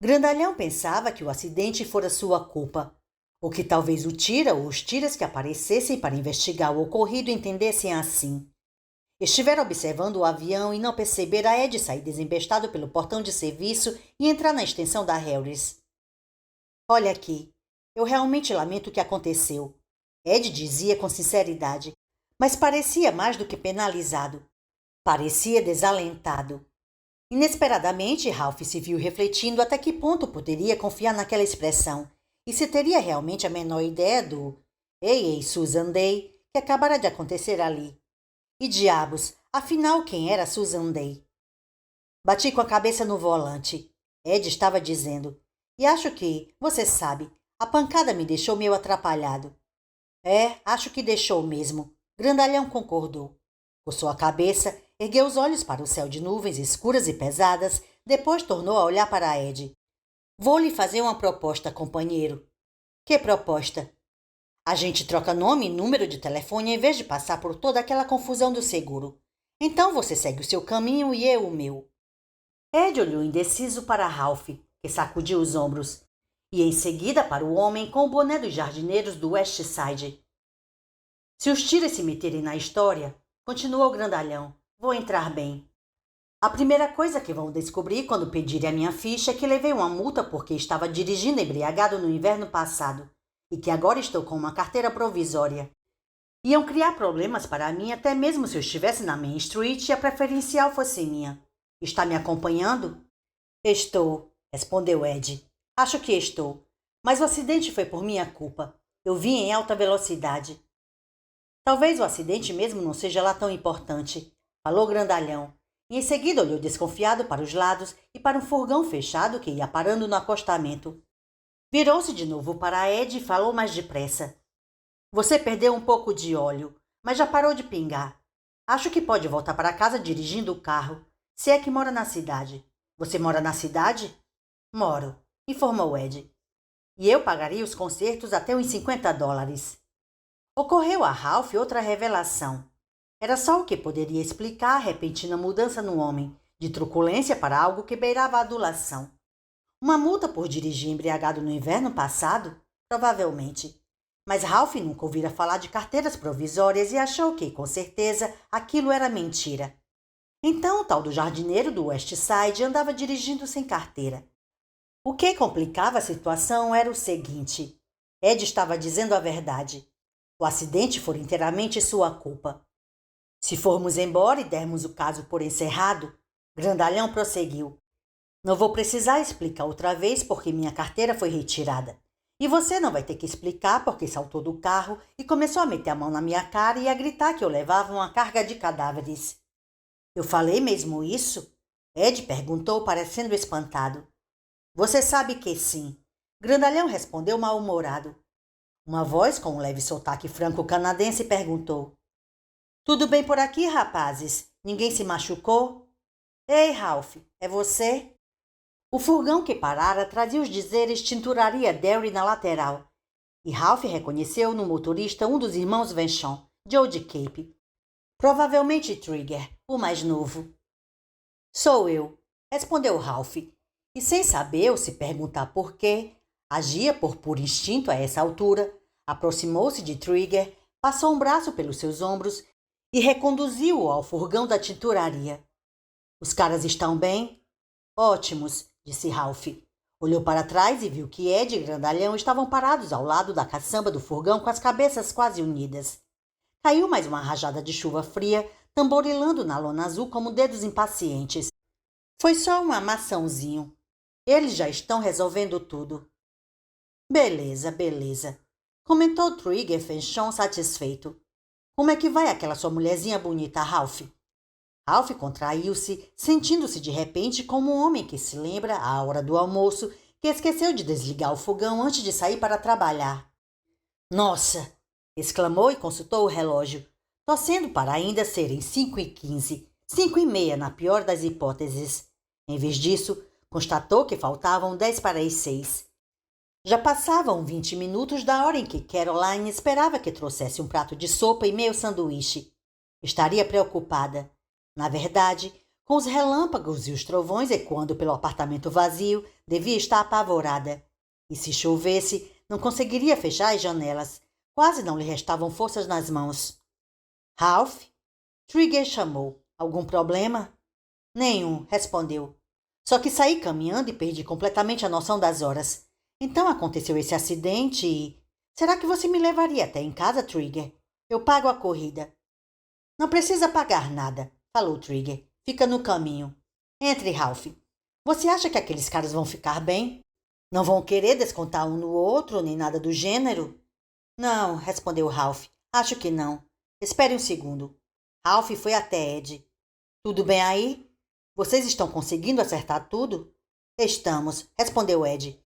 Speaker 1: Grandalhão pensava que o acidente fora sua culpa, ou que talvez o tira ou os tiras que aparecessem para investigar o ocorrido entendessem assim. Estivera observando o avião e não percebera Ed sair desembestado pelo portão de serviço e entrar na extensão da Harris. Olha aqui, eu realmente lamento o que aconteceu, Ed dizia com sinceridade, mas parecia mais do que penalizado. Parecia desalentado. Inesperadamente, Ralph se viu refletindo até que ponto poderia confiar naquela expressão e se teria realmente a menor ideia do Ei, Susan Day, que acabara de acontecer ali. E diabos, afinal quem era Susan Day? Bati com a cabeça no volante. Ed estava dizendo. E acho que, você sabe, a pancada me deixou meio atrapalhado. Acho que deixou mesmo. Grandalhão concordou. Coçou a cabeça, ergueu os olhos para o céu de nuvens escuras e pesadas, depois tornou a olhar para Ed. Vou lhe fazer uma proposta, companheiro. Que proposta? A gente troca nome e número de telefone em vez de passar por toda aquela confusão do seguro. Então você segue o seu caminho e eu o meu. Ed olhou indeciso para Ralph, que sacudiu os ombros, e em seguida para o homem com o boné dos jardineiros do West Side. Se os tiras se meterem na história, continuou o grandalhão, vou entrar bem. A primeira coisa que vão descobrir quando pedirem a minha ficha é que levei uma multa porque estava dirigindo embriagado no inverno passado e que agora estou com uma carteira provisória. Iam criar problemas para mim até mesmo se eu estivesse na Main Street e a preferencial fosse minha. Está me acompanhando? Estou, respondeu Ed. Acho que estou. Mas o acidente foi por minha culpa. Eu vim em alta velocidade. Talvez o acidente mesmo não seja lá tão importante, falou grandalhão. E em seguida olhou desconfiado para os lados e para um furgão fechado que ia parando no acostamento. Virou-se de novo para Ed e falou mais depressa. Você perdeu um pouco de óleo, mas já parou de pingar. Acho que pode voltar para casa dirigindo o carro, se é que mora na cidade. Você mora na cidade? Moro, informou Ed. E eu pagaria os consertos até uns $50. Ocorreu a Ralph outra revelação. Era só o que poderia explicar a repentina mudança no homem, de truculência para algo que beirava a adulação. Uma multa por dirigir embriagado no inverno passado? Provavelmente. Mas Ralph nunca ouvira falar de carteiras provisórias e achou que, com certeza, aquilo era mentira. Então o tal do jardineiro do West Side andava dirigindo sem carteira. O que complicava a situação era o seguinte. Ed estava dizendo a verdade. O acidente foi inteiramente sua culpa. Se formos embora e dermos o caso por encerrado, Grandalhão prosseguiu. Não vou precisar explicar outra vez porque minha carteira foi retirada. E você não vai ter que explicar porque saltou do carro e começou a meter a mão na minha cara e a gritar que eu levava uma carga de cadáveres. Eu falei mesmo isso? Ed perguntou, parecendo espantado. Você sabe que sim. Grandalhão respondeu mal-humorado. Uma voz com um leve sotaque franco-canadense perguntou. Tudo bem por aqui, rapazes? Ninguém se machucou? Ei, Ralph, é você? O furgão que parara trazia os dizeres Tinturaria Derry na lateral. E Ralph reconheceu no motorista um dos irmãos Venchon, Joe de Cape. Provavelmente Trigger, o mais novo. Sou eu, respondeu Ralph. E sem saber ou se perguntar por quê, agia por puro instinto a essa altura, aproximou-se de Trigger, passou um braço pelos seus ombros e reconduziu-o ao furgão da tinturaria. Os caras estão bem? Ótimos, disse Ralph. Olhou para trás e viu que Ed e Grandalhão estavam parados ao lado da caçamba do furgão com as cabeças quase unidas. Caiu mais uma rajada de chuva fria, tamborilando na lona azul como dedos impacientes. Foi só um amassãozinho. Eles já estão resolvendo tudo. Beleza, beleza, comentou Trigger Fanchon satisfeito. Como é que vai aquela sua mulherzinha bonita, Ralph? Ralph contraiu-se, sentindo-se de repente como um homem que se lembra, à hora do almoço, que esqueceu de desligar o fogão antes de sair para trabalhar. Nossa! exclamou e consultou o relógio, torcendo para ainda serem 5h15, 5h30 na pior das hipóteses. Em vez disso, constatou que faltavam 10 para as 6. Já passavam 20 minutos da hora em que Caroline esperava que trouxesse um prato de sopa e meio sanduíche. Estaria preocupada. Na verdade, com os relâmpagos e os trovões ecoando pelo apartamento vazio, devia estar apavorada. E se chovesse, não conseguiria fechar as janelas. Quase não lhe restavam forças nas mãos. Ralph? Trigger chamou. Algum problema? Nenhum, respondeu. Só que saí caminhando e perdi completamente a noção das horas. Então aconteceu esse acidente e... Será que você me levaria até em casa, Trigger? Eu pago a corrida. Não precisa pagar nada, falou Trigger. Fica no caminho. Entre, Ralph. Você acha que aqueles caras vão ficar bem? Não vão querer descontar um no outro, nem nada do gênero? Não, respondeu Ralph. Acho que não. Espere um segundo. Ralph foi até Ed. Tudo bem aí? Vocês estão conseguindo acertar tudo? Estamos, respondeu Ed.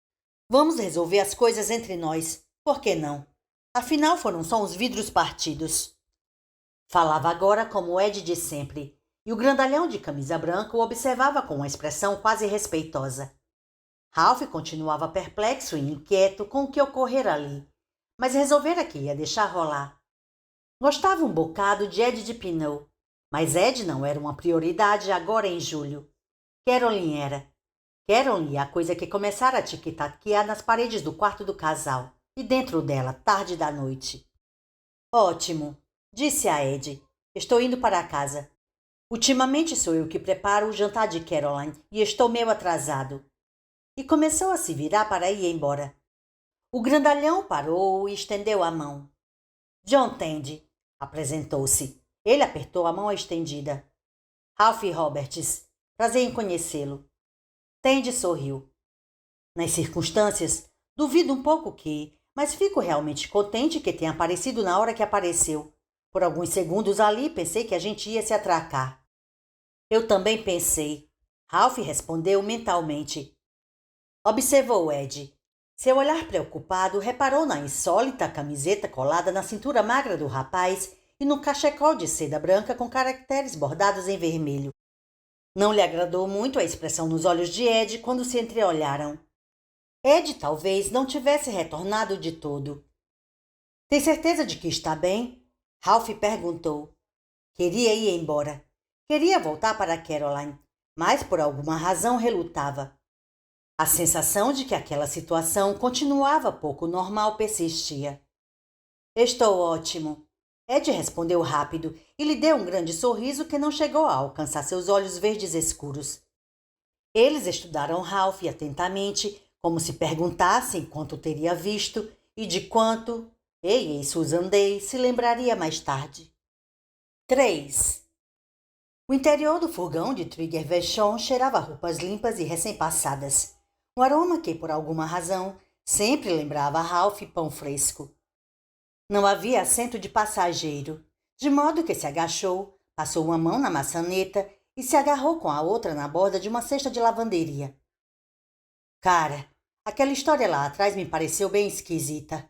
Speaker 1: Vamos resolver as coisas entre nós. Por que não? Afinal, foram só uns vidros partidos. Falava agora como Ed de sempre, e o grandalhão de camisa branca o observava com uma expressão quase respeitosa. Ralph continuava perplexo e inquieto com o que ocorrera ali, mas resolvera que ia deixar rolar. Gostava um bocado de Ed de Pineau, mas Ed não era uma prioridade agora em julho. Caroline era. Caroline, a coisa que começara a tic-taquear nas paredes do quarto do casal, e dentro dela, tarde da noite. Ótimo, disse a Ed. Estou indo para casa. Ultimamente sou eu que preparo o jantar de Caroline e estou meio atrasado. E começou a se virar para ir embora. O grandalhão parou e estendeu a mão. John Tandy, apresentou-se. Ele apertou a mão estendida. Ralph Roberts, prazer em conhecê-lo. Tandy sorriu. Nas circunstâncias, duvido um pouco que, mas fico realmente contente que tenha aparecido na hora que apareceu. Por alguns segundos ali pensei que a gente ia se atracar. Eu também pensei. Ralph respondeu mentalmente. Observou Ed. Seu olhar preocupado reparou na insólita camiseta colada na cintura magra do rapaz e no cachecol de seda branca com caracteres bordados em vermelho. Não lhe agradou muito a expressão nos olhos de Ed quando se entreolharam. Ed talvez não tivesse retornado de todo. Tem certeza de que está bem? Ralph perguntou. Queria ir embora. Queria voltar para Caroline, mas por alguma razão relutava. A sensação de que aquela situação continuava pouco normal persistia. Estou ótimo. Ed respondeu rápido e lhe deu um grande sorriso que não chegou a alcançar seus olhos verdes escuros. Eles estudaram Ralph atentamente, como se perguntassem quanto teria visto e de quanto, e Susan Day se lembraria mais tarde. 3. O interior do furgão de Trigger Vachon cheirava roupas limpas e recém-passadas. Um aroma que, por alguma razão, sempre lembrava a Ralph pão fresco. Não havia assento de passageiro, de modo que se agachou, passou uma mão na maçaneta e se agarrou com a outra na borda de uma cesta de lavanderia. Cara, aquela história lá atrás me pareceu bem esquisita.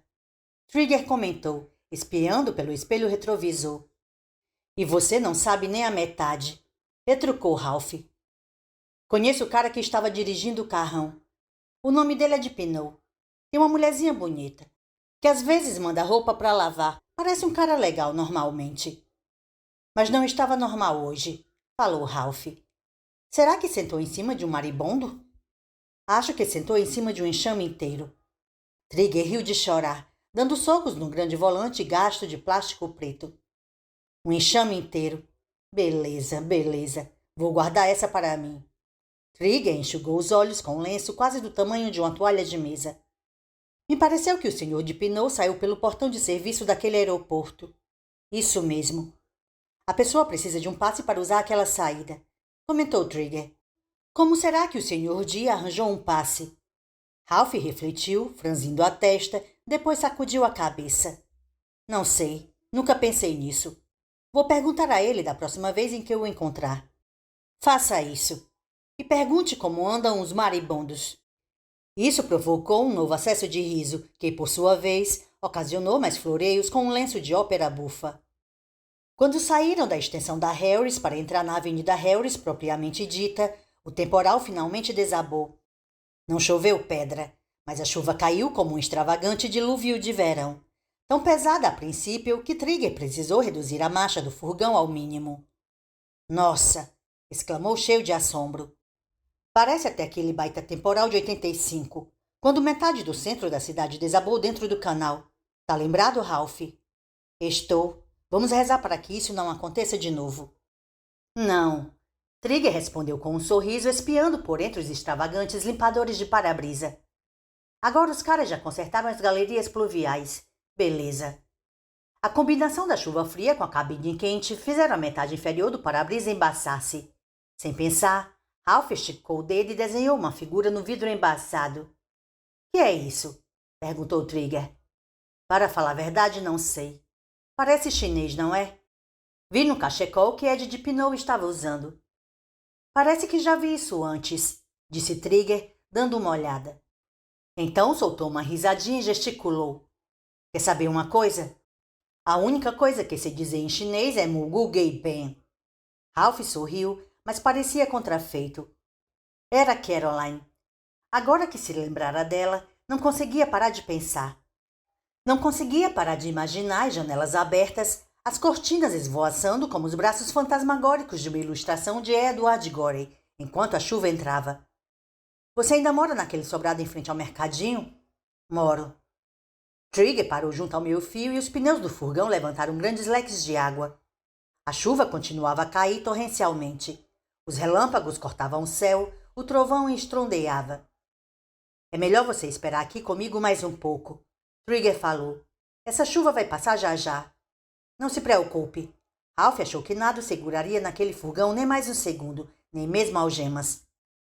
Speaker 1: Trigger comentou, espiando pelo espelho retrovisor. E você não sabe nem a metade, retrucou Ralph. Conheço o cara que estava dirigindo o carrão. O nome dele é de Pineau. Tem uma mulherzinha bonita, que às vezes manda roupa para lavar. Parece um cara legal normalmente. Mas não estava normal hoje, falou Ralph. Será que sentou em cima de um maribondo? Acho que sentou em cima de um enxame inteiro. Trigger riu de chorar, dando socos no grande volante gasto de plástico preto. Um enxame inteiro. Beleza, beleza. Vou guardar essa para mim. Trigger enxugou os olhos com um lenço quase do tamanho de uma toalha de mesa. Me pareceu que o senhor de Pineau saiu pelo portão de serviço daquele aeroporto. Isso mesmo. A pessoa precisa de um passe para usar aquela saída, comentou Trigger. Como será que o senhor Dee arranjou um passe? Ralph refletiu, franzindo a testa, depois sacudiu a cabeça. Não sei, nunca pensei nisso. Vou perguntar a ele da próxima vez em que eu o encontrar. Faça isso. E pergunte como andam os maribondos. Isso provocou um novo acesso de riso, que, por sua vez, ocasionou mais floreios com um lenço de ópera bufa. Quando saíram da extensão da Harris para entrar na Avenida Harris propriamente dita, o temporal finalmente desabou. Não choveu pedra, mas a chuva caiu como um extravagante dilúvio de verão, tão pesada a princípio que Trigger precisou reduzir a marcha do furgão ao mínimo. Nossa! Exclamou cheio de assombro. Parece até aquele baita temporal de 85, quando metade do centro da cidade desabou dentro do canal. Tá lembrado, Ralph? Estou. Vamos rezar para que isso não aconteça de novo. Não. Trigger respondeu com um sorriso, espiando por entre os extravagantes limpadores de para-brisa. Agora os caras já consertaram as galerias pluviais. Beleza. A combinação da chuva fria com a cabine quente fizeram a metade inferior do para-brisa embaçar-se. Sem pensar, Ralph esticou o dedo e desenhou uma figura no vidro embaçado. — Que é isso? Perguntou Trigger. Para falar a verdade, não sei. Parece chinês, não é? Vi no cachecol que Ed de Pinot estava usando. Parece que já vi isso antes, disse Trigger, dando uma olhada. Então soltou uma risadinha e gesticulou. Quer saber uma coisa? A única coisa que sei dizer em chinês é Mugu Gei Pen. Ralph sorriu, mas parecia contrafeito. Era Caroline. Agora que se lembrara dela, não conseguia parar de pensar. Não conseguia parar de imaginar as janelas abertas, as cortinas esvoaçando como os braços fantasmagóricos de uma ilustração de Edward Gorey, enquanto a chuva entrava. Você ainda mora naquele sobrado em frente ao mercadinho? Moro. Trigger parou junto ao meio-fio e os pneus do furgão levantaram grandes leques de água. A chuva continuava a cair torrencialmente. Os relâmpagos cortavam o céu, o trovão estrondeava. É melhor você esperar aqui comigo mais um pouco, Trigger falou. Essa chuva vai passar já já. Não se preocupe. Ralph achou que nada o seguraria naquele furgão nem mais um segundo, nem mesmo algemas.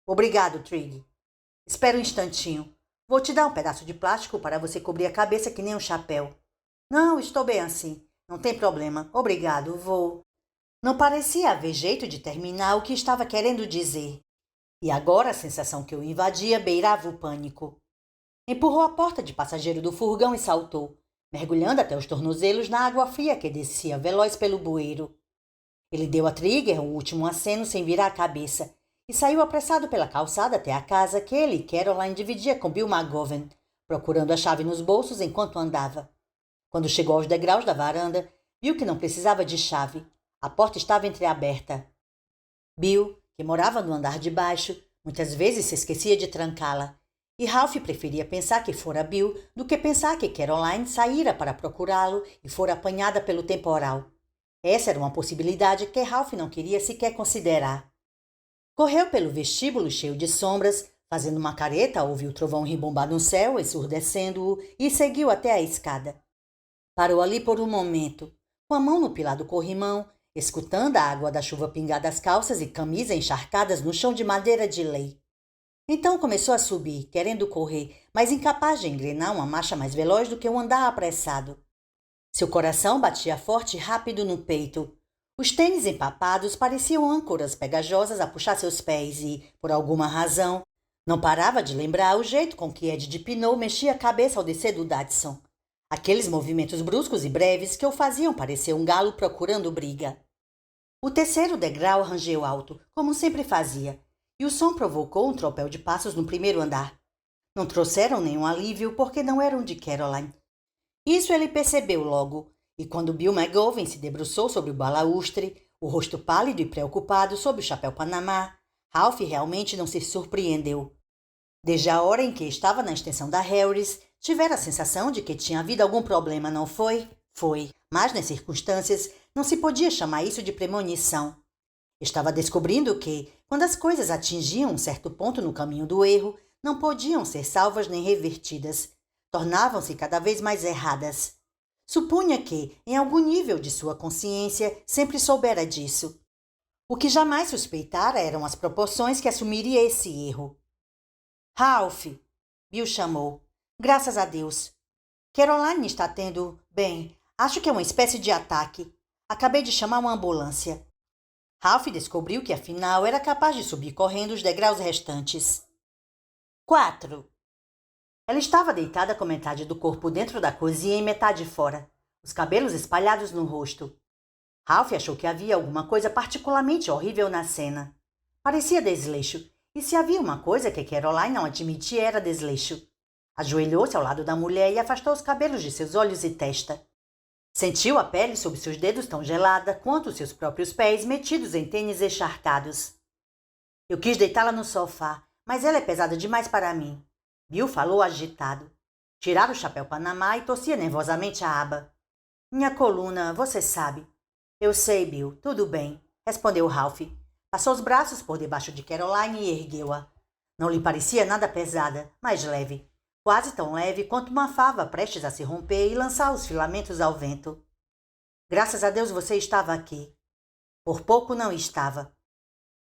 Speaker 1: Obrigado, Trigger. Espera um instantinho. Vou te dar um pedaço de plástico para você cobrir a cabeça que nem um chapéu. Não, estou bem assim. Não tem problema. Obrigado, vou. Não parecia haver jeito de terminar o que estava querendo dizer. E agora a sensação que o invadia beirava o pânico. Empurrou a porta de passageiro do furgão e saltou, mergulhando até os tornozelos na água fria que descia veloz pelo bueiro. Ele deu a Trigger um último aceno sem virar a cabeça e saiu apressado pela calçada até a casa que ele e Caroline dividia com Bill McGovern, procurando a chave nos bolsos enquanto andava. Quando chegou aos degraus da varanda, viu que não precisava de chave. A porta estava entreaberta. Bill, que morava no andar de baixo, muitas vezes se esquecia de trancá-la, e Ralph preferia pensar que fora Bill do que pensar que Caroline saíra para procurá-lo e fora apanhada pelo temporal. Essa era uma possibilidade que Ralph não queria sequer considerar. Correu pelo vestíbulo cheio de sombras, fazendo uma careta ao ouvir o trovão ribombar no céu, ensurdecendo-o, e seguiu até a escada. Parou ali por um momento, com a mão no pilar do corrimão, escutando a água da chuva pingar das calças e camisa encharcadas no chão de madeira de lei. Então começou a subir, querendo correr, mas incapaz de engrenar uma marcha mais veloz do que um andar apressado. Seu coração batia forte e rápido no peito. Os tênis empapados pareciam âncoras pegajosas a puxar seus pés e, por alguma razão, não parava de lembrar o jeito com que Ed de Pinot mexia a cabeça ao descer do Datsun. Aqueles movimentos bruscos e breves que o faziam parecer um galo procurando briga. O terceiro degrau rangeu alto, como sempre fazia, e o som provocou um tropel de passos no primeiro andar. Não trouxeram nenhum alívio porque não eram de Caroline. Isso ele percebeu logo, e quando Bill McGovern se debruçou sobre o balaústre, o rosto pálido e preocupado sob o chapéu Panamá, Ralph realmente não se surpreendeu. Desde a hora em que estava na extensão da Harris, tivera a sensação de que tinha havido algum problema, não foi? Foi, mas nas circunstâncias não se podia chamar isso de premonição. Estava descobrindo que, quando as coisas atingiam um certo ponto no caminho do erro, não podiam ser salvas nem revertidas. Tornavam-se cada vez mais erradas. Supunha que, em algum nível de sua consciência, sempre soubera disso. O que jamais suspeitara eram as proporções que assumiria esse erro. Ralph, Bill chamou. Graças a Deus. Caroline está tendo, bem, acho que é uma espécie de ataque. Acabei de chamar uma ambulância. Ralph descobriu que, afinal, era capaz de subir correndo os degraus restantes. 4. Ela estava deitada com metade do corpo dentro da cozinha e metade fora, os cabelos espalhados no rosto. Ralph achou que havia alguma coisa particularmente horrível na cena. Parecia desleixo, e se havia uma coisa que Caroline não admitia era desleixo. Ajoelhou-se ao lado da mulher e afastou os cabelos de seus olhos e testa. Sentiu a pele sob seus dedos tão gelada quanto seus próprios pés metidos em tênis encharcados. Eu quis deitá-la no sofá, mas ela é pesada demais para mim. Bill falou agitado. Tirara o chapéu Panamá e torcia nervosamente a aba. Minha coluna, você sabe. Eu sei, Bill, tudo bem, respondeu Ralph. Passou os braços por debaixo de Caroline e ergueu-a. Não lhe parecia nada pesada, mas leve. Quase tão leve quanto uma fava prestes a se romper e lançar os filamentos ao vento. Graças a Deus você estava aqui. Por pouco não estava.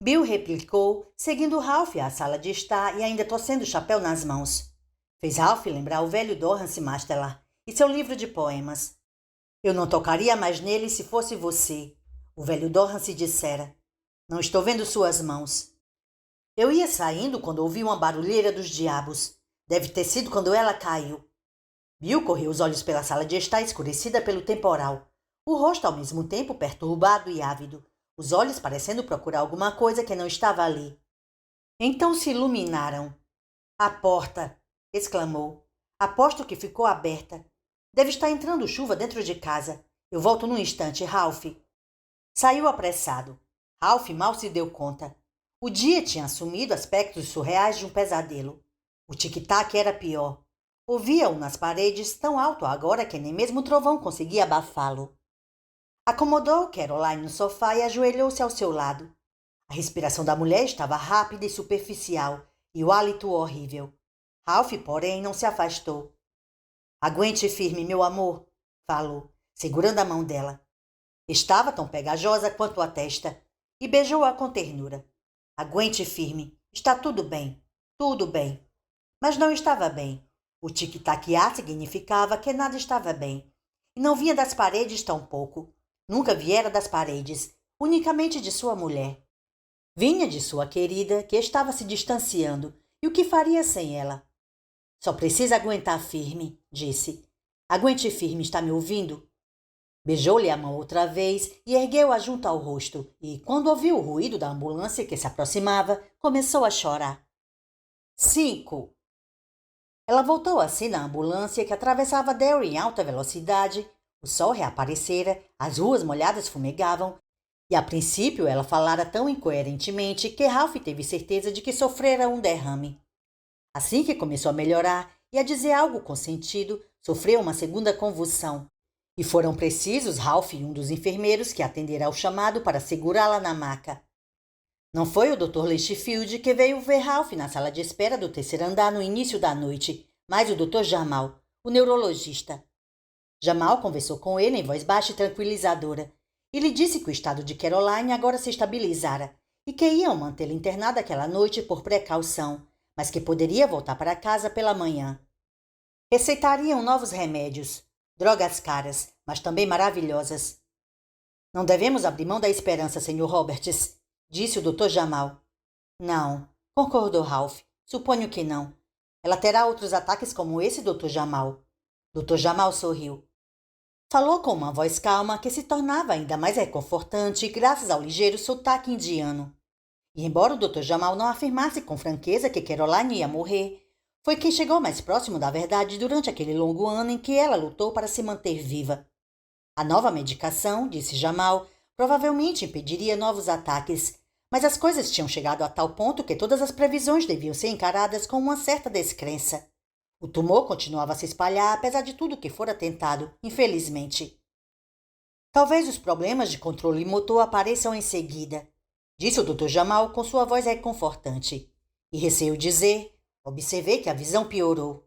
Speaker 1: Bill replicou, seguindo Ralph à sala de estar e ainda torcendo o chapéu nas mãos. Fez Ralph lembrar o velho Dorrance Masterlar e seu livro de poemas. Eu não tocaria mais nele se fosse você, o velho Dorrance dissera. Não estou vendo suas mãos. Eu ia saindo quando ouvi uma barulheira dos diabos. Deve ter sido quando ela caiu. Bill correu os olhos pela sala de estar escurecida pelo temporal, o rosto ao mesmo tempo perturbado e ávido, os olhos parecendo procurar alguma coisa que não estava ali. Então se iluminaram. A porta! Exclamou. Aposto que ficou aberta. Deve estar entrando chuva dentro de casa. Eu volto num instante, Ralph. Saiu apressado. Ralph mal se deu conta. O dia tinha assumido aspectos surreais de um pesadelo. O tic-tac era pior. Ouvia-o nas paredes tão alto agora que nem mesmo o trovão conseguia abafá-lo. Acomodou Caroline no sofá e ajoelhou-se ao seu lado. A respiração da mulher estava rápida e superficial, e o hálito horrível. Ralph, porém, não se afastou. Aguente firme, meu amor, falou, segurando a mão dela. Estava tão pegajosa quanto a testa, e beijou-a com ternura. Aguente firme, está tudo bem, tudo bem. Mas não estava bem. O tic-tac-á significava que nada estava bem. E não vinha das paredes tampouco. Nunca viera das paredes, unicamente de sua mulher. Vinha de sua querida, que estava se distanciando, e o que faria sem ela? Só precisa aguentar firme, disse. Aguente firme, está me ouvindo? Beijou-lhe a mão outra vez e ergueu-a junto ao rosto, e, quando ouviu o ruído da ambulância que se aproximava, começou a chorar. 5. Ela voltou assim na ambulância que atravessava Derry em alta velocidade. O sol reaparecera, as ruas molhadas fumegavam, e a princípio ela falara tão incoerentemente que Ralph teve certeza de que sofrera um derrame. Assim que começou a melhorar e a dizer algo com sentido, sofreu uma segunda convulsão. E foram precisos Ralph e um dos enfermeiros que atendera ao chamado para segurá-la na maca. Não foi o Dr. Leishfield que veio ver Ralph na sala de espera do terceiro andar no início da noite, mas o Dr. Jamal, o neurologista. Jamal conversou com ele em voz baixa e tranquilizadora e lhe disse que o estado de Caroline agora se estabilizara e que iam mantê-la internada aquela noite por precaução, mas que poderia voltar para casa pela manhã. Receitariam novos remédios, drogas caras, mas também maravilhosas. Não devemos abrir mão da esperança, Sr. Roberts, disse o Dr. Jamal. Não, concordou Ralph. Suponho que não. Ela terá outros ataques como esse, Dr. Jamal. Dr. Jamal sorriu. Falou com uma voz calma que se tornava ainda mais reconfortante graças ao ligeiro sotaque indiano. E embora o Dr. Jamal não afirmasse com franqueza que Caroline ia morrer, foi quem chegou mais próximo da verdade durante aquele longo ano em que ela lutou para se manter viva. A nova medicação, disse Jamal, provavelmente impediria novos ataques, mas as coisas tinham chegado a tal ponto que todas as previsões deviam ser encaradas com uma certa descrença. O tumor continuava a se espalhar, apesar de tudo que fora tentado, infelizmente. Talvez os problemas de controle motor apareçam em seguida, disse o Dr. Jamal com sua voz reconfortante. E receio dizer, observei que a visão piorou.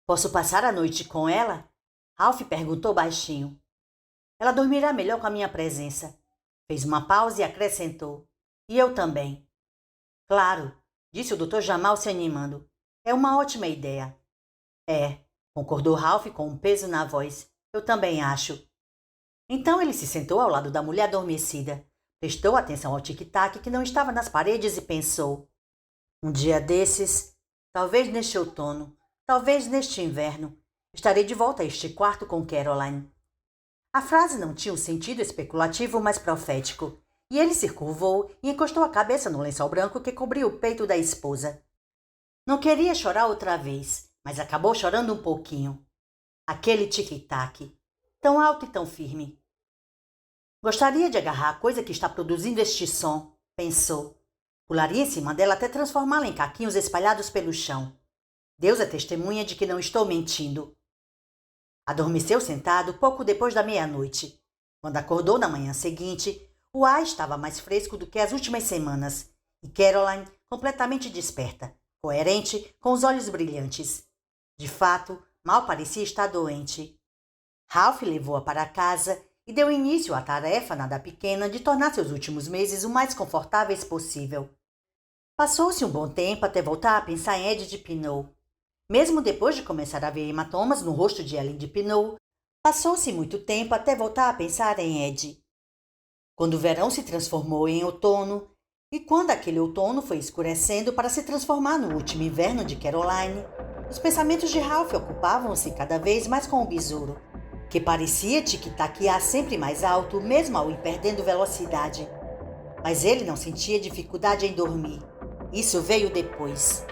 Speaker 1: Posso passar a noite com ela? Ralph perguntou baixinho. Ela dormirá melhor com a minha presença. Fez uma pausa e acrescentou. E eu também. Claro, disse o Dr. Jamal se animando. É uma ótima ideia. É, concordou Ralph com um peso na voz. Eu também acho. Então ele se sentou ao lado da mulher adormecida. Prestou atenção ao tic-tac que não estava nas paredes e pensou. Um dia desses, talvez neste outono, Talvez neste inverno estarei de volta a este quarto com Caroline. A frase não tinha um sentido especulativo, mas profético, e ele se curvou e encostou a cabeça no lençol branco que cobria o peito da esposa. Não queria chorar outra vez, mas acabou chorando um pouquinho. Aquele tic-tac, tão alto e tão firme. Gostaria de agarrar a coisa que está produzindo este som, pensou. Pularia em cima dela até transformá-la em caquinhos espalhados pelo chão. Deus é testemunha de que não estou mentindo. Adormeceu sentado pouco depois da meia-noite. Quando acordou na manhã seguinte, o ar estava mais fresco do que as últimas semanas, e Caroline completamente desperta, coerente, com os olhos brilhantes. De fato, mal parecia estar doente. Ralph levou-a para casa e deu início à tarefa nada pequena de tornar seus últimos meses o mais confortáveis possível. Passou-se um bom tempo até voltar a pensar em Ed de Pinot. Mesmo depois de começar a ver hematomas no rosto de Ellen de Pinot, passou-se muito tempo até voltar a pensar em Ed. Quando o verão se transformou em outono, e quando aquele outono foi escurecendo para se transformar no último inverno de Caroline, os pensamentos de Ralph ocupavam-se cada vez mais com o besouro, que parecia tic-taquear sempre mais alto, mesmo ao ir perdendo velocidade. Mas ele não sentia dificuldade em dormir. Isso veio depois.